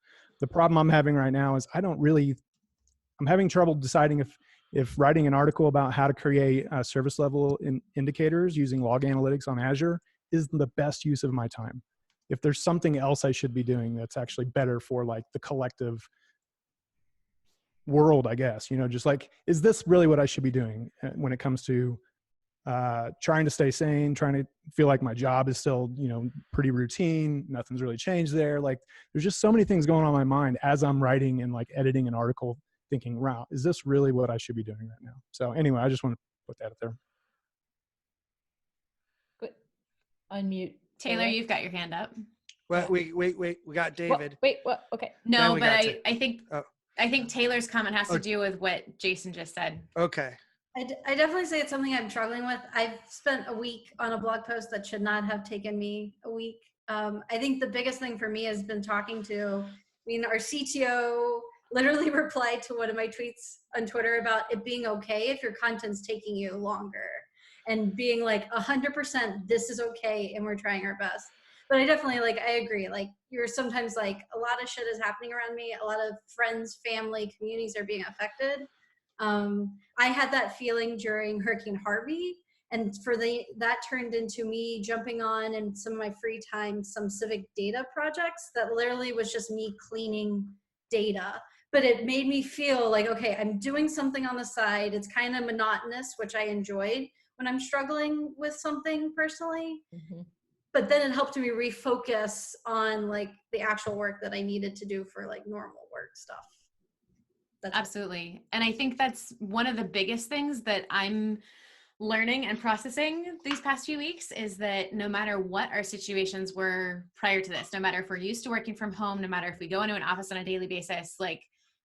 The problem I'm having right now is I'm having trouble deciding if writing an article about how to create service level indicators using log analytics on Azure is the best use of my time. If there's something else I should be doing that's actually better for like the collective world, I guess, you know, just like, is this really what I should be doing when it comes to trying to stay sane, trying to feel like my job is still, you know, pretty routine. Nothing's really changed there. Like there's just so many things going on in my mind as I'm writing and like editing an article thinking, wow, is this really what I should be doing right now? So anyway, I just want to put that out there. Good. Unmute. Taylor, you've got your hand up. Well, wait, we got David. What? Okay. No, but I think Taylor's comment has to do with what Jason just said. Okay. I definitely say it's something I'm struggling with. I've spent a week on a blog post that should not have taken me a week. I think the biggest thing for me has been talking to, our CTO literally replied to one of my tweets on Twitter about it being okay if your content's taking you longer and being like 100% this is okay and we're trying our best. But I definitely I agree. Like you're sometimes like a lot of shit is happening around me. A lot of friends, family, communities are being affected. I had that feeling during Hurricane Harvey, and that turned into me jumping on in some of my free time some civic data projects that literally was just me cleaning data. But it made me feel like, okay, I'm doing something on the side. It's kind of monotonous, which I enjoyed when I'm struggling with something personally. Mm-hmm. But then it helped me refocus on like the actual work that I needed to do for like normal work stuff. Absolutely. And I think that's one of the biggest things that I'm learning and processing these past few weeks is that no matter what our situations were prior to this, no matter if we're used to working from home, no matter if we go into an office on a daily basis, like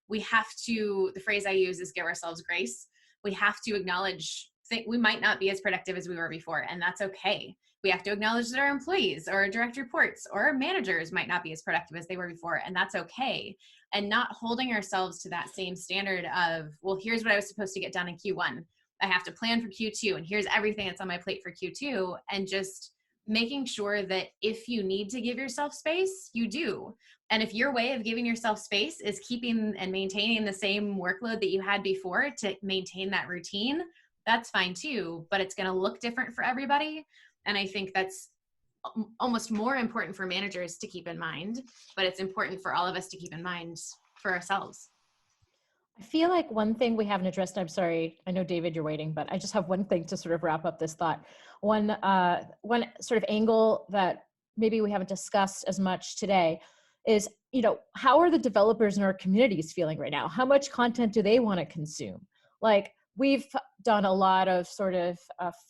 we have to, the phrase I use is give ourselves grace. We have to acknowledge we might not be as productive as we were before, and that's okay. We have to acknowledge that our employees or our direct reports or our managers might not be as productive as they were before, and that's okay. And not holding ourselves to that same standard of, well, here's what I was supposed to get done in Q1. I have to plan for Q2, and here's everything that's on my plate for Q2, and just making sure that if you need to give yourself space, you do. And if your way of giving yourself space is keeping and maintaining the same workload that you had before to maintain that routine, that's fine too, but it's going to look different for everybody. And I think that's almost more important for managers to keep in mind, but it's important for all of us to keep in mind for ourselves. I feel like one thing we haven't addressed, I'm sorry, I know David, you're waiting, but I just have one thing to sort of wrap up this thought. One sort of angle that maybe we haven't discussed as much today is, how are the developers in our communities feeling right now? How much content do they want to consume? Like, we've done a lot of sort of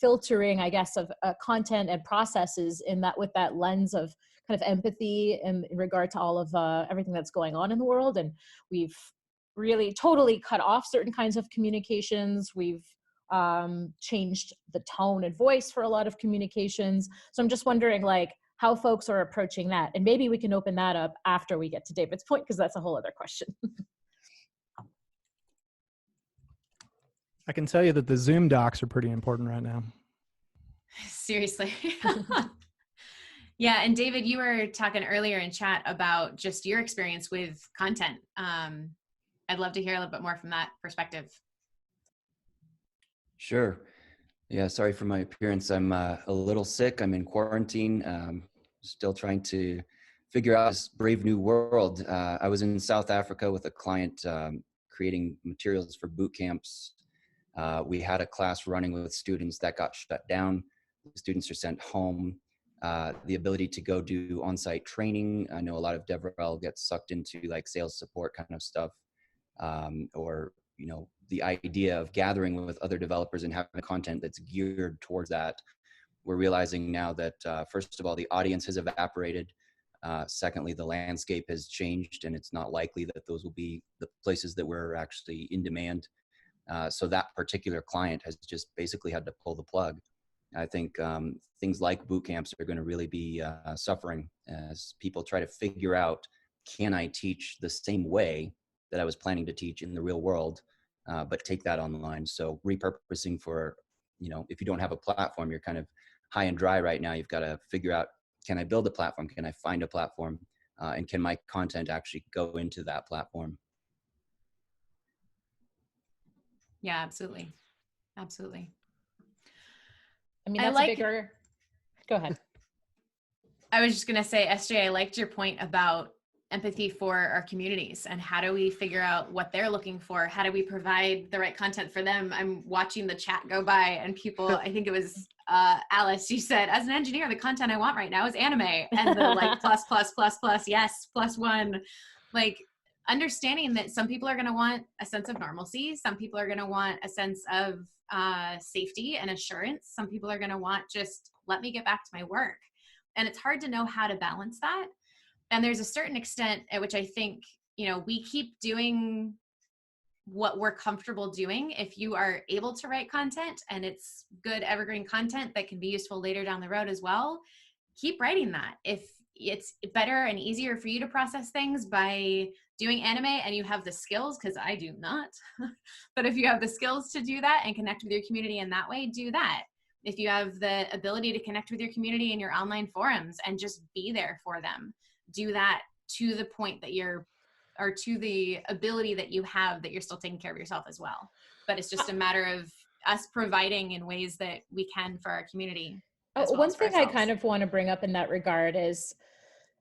filtering, I guess, of content and processes with that lens of kind of empathy in regard to all of everything that's going on in the world. And we've really totally cut off certain kinds of communications. We've changed the tone and voice for a lot of communications. So I'm just wondering how folks are approaching that. And maybe we can open that up after we get to David's point, because that's a whole other question. I can tell you that the Zoom docs are pretty important right now. Seriously. Yeah. And David, you were talking earlier in chat about just your experience with content. I'd love to hear a little bit more from that perspective. Sure. Yeah. Sorry for my appearance. I'm a little sick. I'm in quarantine. Still trying to figure out this brave new world. I was in South Africa with a client creating materials for boot camps. We had a class running with students that got shut down. The students are sent home. the ability to go do on-site training. I know a lot of DevRel gets sucked into like sales support kind of stuff, or the idea of gathering with other developers and having content that's geared towards that. We're realizing now that first of all, the audience has evaporated. Secondly, the landscape has changed, and it's not likely that those will be the places that were actually in demand. So that particular client has just basically had to pull the plug. I think things like boot camps are going to really be suffering as people try to figure out, can I teach the same way that I was planning to teach in the real world, but take that online? So repurposing for, if you don't have a platform, you're kind of high and dry right now. You've got to figure out, can I build a platform? Can I find a platform? And can my content actually go into that platform? Yeah, absolutely. Absolutely. I mean, that's a bigger, go ahead. I was just going to say, SJ, I liked your point about empathy for our communities and how do we figure out what they're looking for? How do we provide the right content for them? I'm watching the chat go by and people, I think it was Alice, you said, as an engineer, the content I want right now is anime, and the like plus, yes, +1, like understanding that some people are going to want a sense of normalcy. Some people are going to want a sense of safety and assurance. Some people are going to want just, let me get back to my work. And it's hard to know how to balance that. And there's a certain extent at which I think, we keep doing what we're comfortable doing. If you are able to write content and it's good evergreen content that can be useful later down the road as well, keep writing that. If it's better and easier for you to process things by doing anime and you have the skills, because I do not, but if you have the skills to do that and connect with your community in that way, do that. If you have the ability to connect with your community in your online forums and just be there for them, do that to the point that or to the ability that you have, that you're still taking care of yourself as well. But it's just a matter of us providing in ways that we can for our community. One thing I kind of want to bring up in that regard is,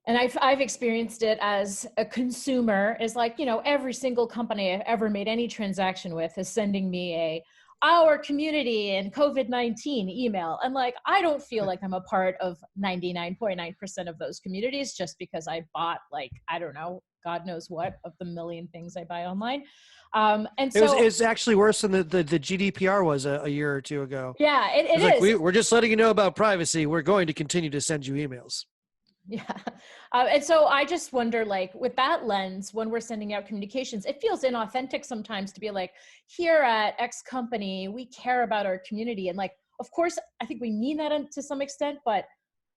and I've experienced it as a consumer, is like, every single company I've ever made any transaction with is sending me our community and COVID-19 email. And like, I don't feel like I'm a part of 99.9% of those communities just because I bought I don't know, God knows what of the million things I buy online. And so it's actually worse than the GDPR was a year or two ago. Yeah, it is. Like, we're just letting you know about privacy. We're going to continue to send you emails. Yeah. And so I just wonder, with that lens, when we're sending out communications, it feels inauthentic sometimes to be like, here at X company, we care about our community. And of course, I think we mean that to some extent, but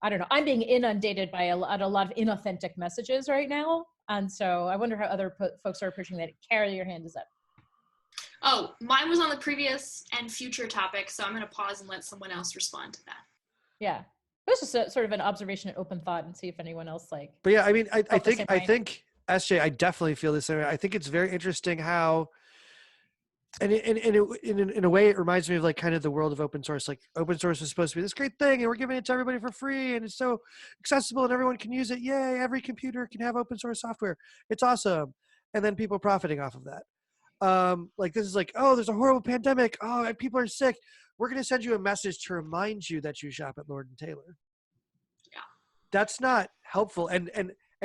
I don't know. I'm being inundated by a lot of inauthentic messages right now. And so I wonder how other folks are approaching that. Carrie, your hand is up. Oh, mine was on the previous and future topic, so I'm going to pause and let someone else respond to that. Yeah. It was just sort of an observation and open thought, and see if anyone else But yeah, I mean, I think SJ, I definitely feel the same way. I think it's very interesting how, and in a way, it reminds me of kind of the world of open source. Like, open source is supposed to be this great thing, and we're giving it to everybody for free, and it's so accessible, and everyone can use it. Yay! Every computer can have open source software. It's awesome. And then people profiting off of that. This is oh, there's a horrible pandemic. Oh, people are sick. We're going to send you a message to remind you that you shop at Lord & Taylor. Yeah. That's not helpful. And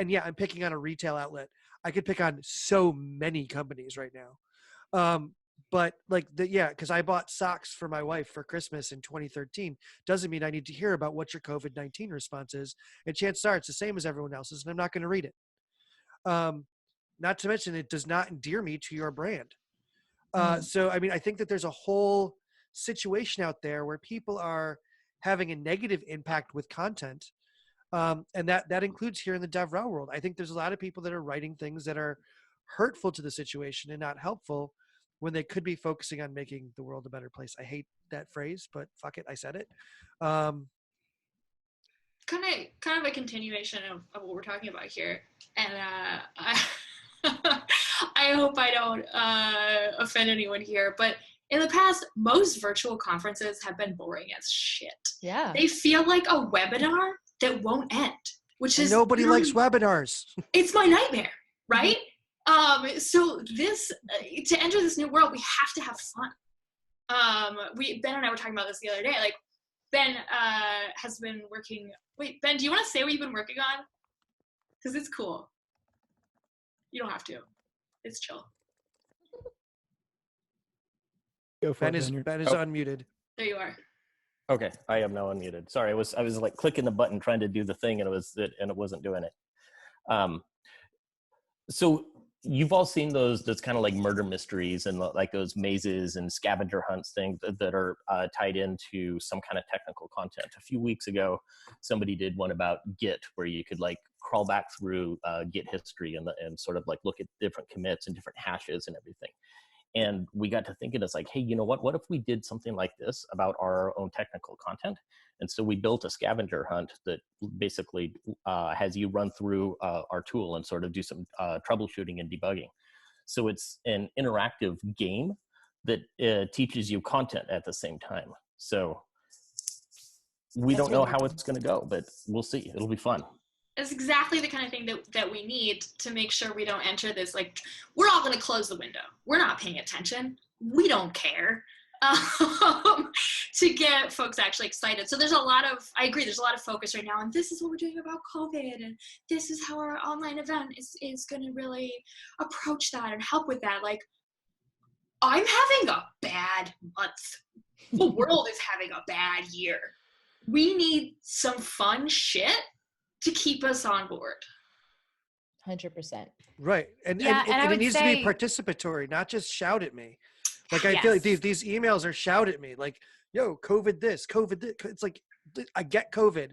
yeah, I'm picking on a retail outlet. I could pick on so many companies right now. But because I bought socks for my wife for Christmas in 2013 doesn't mean I need to hear about what your COVID-19 response is. And chances are it's the same as everyone else's, and I'm not going to read it. Not to mention, it does not endear me to your brand. So, I mean, I think that there's a whole situation out there where people are having a negative impact with content. And that includes here in the DevRel world. I think there's a lot of people that are writing things that are hurtful to the situation and not helpful when they could be focusing on making the world a better place. I hate that phrase, but fuck it, I said it. Kind of a continuation of what we're talking about here. And I hope I don't offend anyone here, but in the past, most virtual conferences have been boring as shit. Yeah. They feel like a webinar that won't end, which is nobody likes webinars. It's my nightmare, right? So this, to enter this new world, we have to have fun. Ben and I were talking about this the other day. Ben has been working. Wait, Ben, do you want to say what you've been working on? Because it's cool. You don't have to. It's chill. Go for Ben it, is Ben. Ben is unmuted. There you are. Okay, I am now unmuted. Sorry, I was like clicking the button trying to do the thing, and it wasn't doing it. So you've all seen those kind of like murder mysteries and like those mazes and scavenger hunts things that are tied into some kind of technical content. A few weeks ago, somebody did one about Git, where you could like crawl back through Git history and sort of like look at different commits and different hashes and everything. And we got to thinking, it's like, hey, you know what if we did something like this about our own technical content? And so we built a scavenger hunt that basically has you run through our tool and sort of do some troubleshooting and debugging. So it's an interactive game that teaches you content at the same time. So we don't know how it's going to go, but we'll see. It'll be fun. It's exactly the kind of thing that we need to make sure we don't enter this, like, we're all going to close the window. We're not paying attention. We don't care. To get folks actually excited. So there's I agree, there's a lot of focus right now, and this is what we're doing about COVID, and this is how our online event is going to really approach that and help with that. Like, I'm having a bad month. The world is having a bad year. We need some fun shit to keep us on board. 100%. Right. And it needs to be participatory, not just shout at me. Like, I feel like these emails are shout at me, like, yo, COVID this, COVID this. It's like, I get COVID.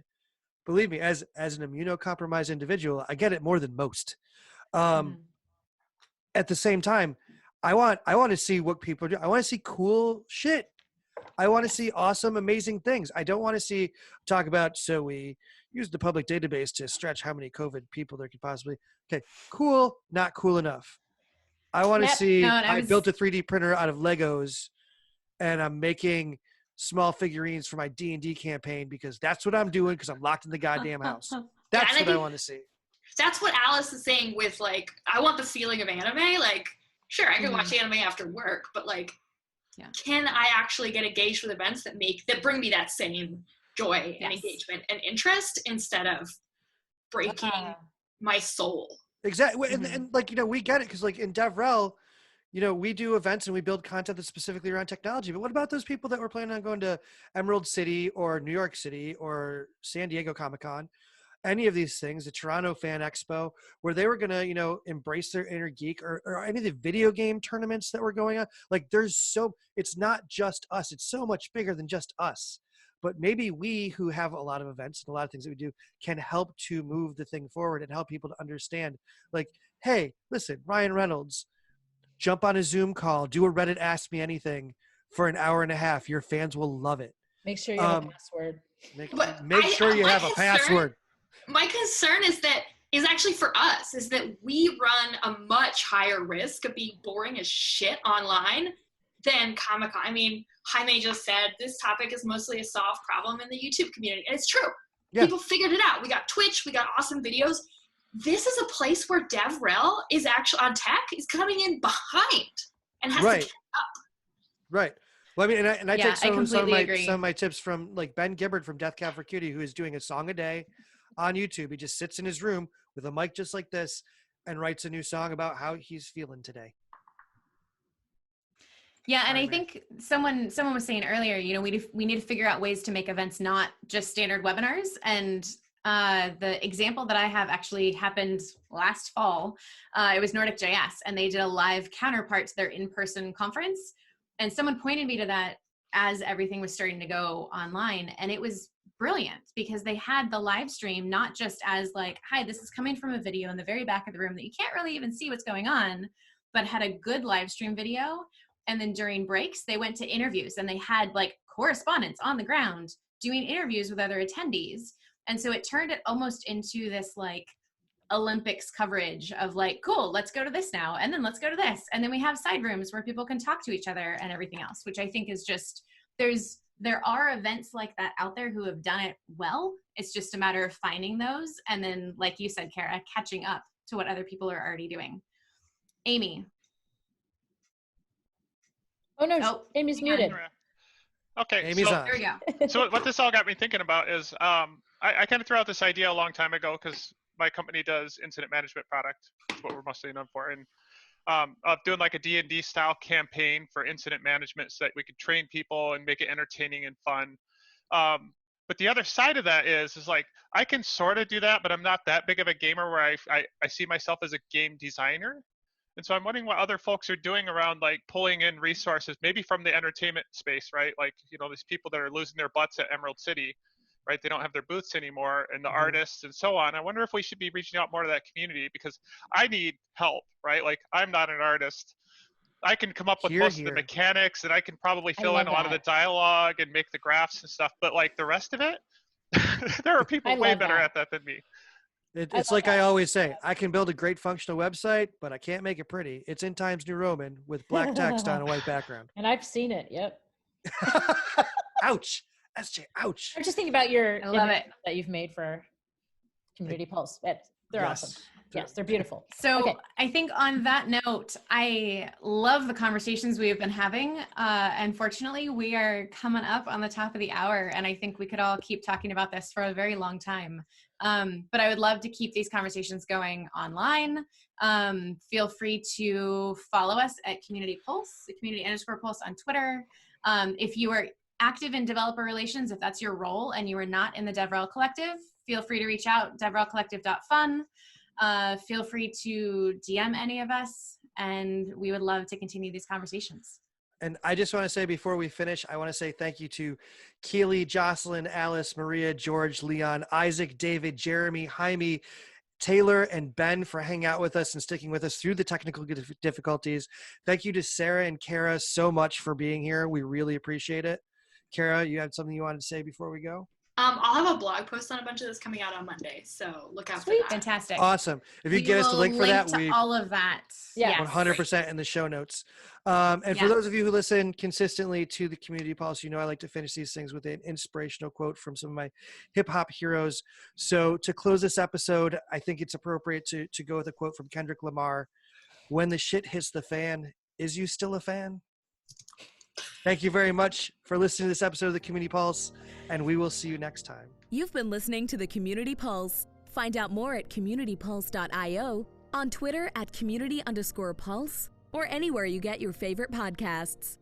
Believe me, as an immunocompromised individual, I get it more than most. At the same time, I want to see what people do. I want to see cool shit. I want to see awesome, amazing things. I don't want to talk about, so we use the public database to stretch how many COVID people there could possibly. Okay, cool, not cool enough. I want to see, I built a 3D printer out of Legos, and I'm making small figurines for my D&D campaign because that's what I'm doing, because I'm locked in the goddamn house. That's what I want to see. That's what Alice is saying with, like, I want the feeling of anime. Like, sure, I can watch anime after work, but, like, can I actually get engaged with events that bring me that same joy and engagement and interest instead of breaking my soul? Exactly. And like, we get it, because like in DevRel, we do events and we build content that's specifically around technology. But what about those people that were planning on going to Emerald City or New York City or San Diego Comic-Con, any of these things, the Toronto Fan Expo, where they were going to, embrace their inner geek, or any of the video game tournaments that were going on? Like, it's not just us. It's so much bigger than just us. But maybe we, who have a lot of events and a lot of things that we do, can help to move the thing forward and help people to understand, like, hey, listen, Ryan Reynolds, jump on a Zoom call, do a Reddit Ask Me Anything for an hour and a half. Your fans will love it. Make sure you have a password. Make sure you have a password. My concern is actually for us, is that we run a much higher risk of being boring as shit online than Comic-Con. I mean, Jaime just said this topic is mostly a solved problem in the YouTube community. And it's true. Yeah. People figured it out. We got Twitch. We got awesome videos. This is a place where DevRel is actually on tech is coming in behind and has to catch up. Right. Well, I mean, and I take some of my tips from like Ben Gibbard from Death Cab for Cutie, who is doing a song a day on YouTube. He just sits in his room with a mic just like this and writes a new song about how he's feeling today. Yeah, and I think someone was saying earlier, we need to figure out ways to make events not just standard webinars. And the example that I have actually happened last fall. It was Nordic.js, and they did a live counterpart to their in-person conference. And someone pointed me to that as everything was starting to go online. And it was brilliant, because they had the live stream not just as like, hi, this is coming from a video in the very back of the room that you can't really even see what's going on, but had a good live stream video. And then during breaks, they went to interviews, and they had like correspondents on the ground doing interviews with other attendees. And so it turned it almost into this like Olympics coverage of like, cool, let's go to this now. And then let's go to this. And then we have side rooms where people can talk to each other and everything else, which I think is just, there are events like that out there who have done it well. It's just a matter of finding those. And then, like you said, Kara, catching up to what other people are already doing. Amy. Oh no, Amy's muted. Okay, Amy's on. There we go. So what this all got me thinking about is I kind of threw out this idea a long time ago because my company does incident management product. That's what we're mostly known for. And of doing like a D&D style campaign for incident management so that we could train people and make it entertaining and fun. But the other side of that is like, I can sort of do that, but I'm not that big of a gamer where I see myself as a game designer. And so I'm wondering what other folks are doing around like pulling in resources, maybe from the entertainment space, right? Like, you know, these people that are losing their butts at Emerald City, right? They don't have their booths anymore, and the artists and so on. I wonder if we should be reaching out more to that community because I need help, right? Like, I'm not an artist. I can come up with most of the mechanics, and I can probably fill in a lot of the dialogue and make the graphs and stuff. But like the rest of it, there are people way better at that than me. It's like I always say, I can build a great functional website, but I can't make it pretty. It's in Times New Roman with black text on a white background. And I've seen it. Yep. Ouch. SJ, ouch. I'm just thinking about your I love it that you've made for Community Pulse. They're awesome. Yes, they're beautiful. So okay. I think on that note, I love the conversations we have been having. Unfortunately, we are coming up on the top of the hour, and I think we could all keep talking about this for a very long time. But I would love to keep these conversations going online. Feel free to follow us at Community Pulse, community_pulse on Twitter. If you are active in developer relations, if that's your role and you are not in the DevRel Collective, feel free to reach out, devrelcollective.fun. Feel free to DM any of us, and we would love to continue these conversations. And I just want to say before we finish, I want to say thank you to Keely, Jocelyn, Alice, Maria, George, Leon, Isaac, David, Jeremy, Jaime, Taylor, and Ben for hanging out with us and sticking with us through the technical difficulties. Thank you to Sara and Kara so much for being here. We really appreciate it. Kara, you have something you wanted to say before we go? I'll have a blog post on a bunch of this coming out on Monday, so look out for that. Fantastic. Awesome. If you get us the link for that, we all of that. Yeah, 100% in the show notes. And for those of you who listen consistently to the Community Pulse, you know I like to finish these things with an inspirational quote from some of my hip hop heroes. So to close this episode, I think it's appropriate to go with a quote from Kendrick Lamar. When the shit hits the fan, is you still a fan? Thank you very much for listening to this episode of the Community Pulse, and we will see you next time. You've been listening to the Community Pulse. Find out more at communitypulse.io, on Twitter at community_pulse, or anywhere you get your favorite podcasts.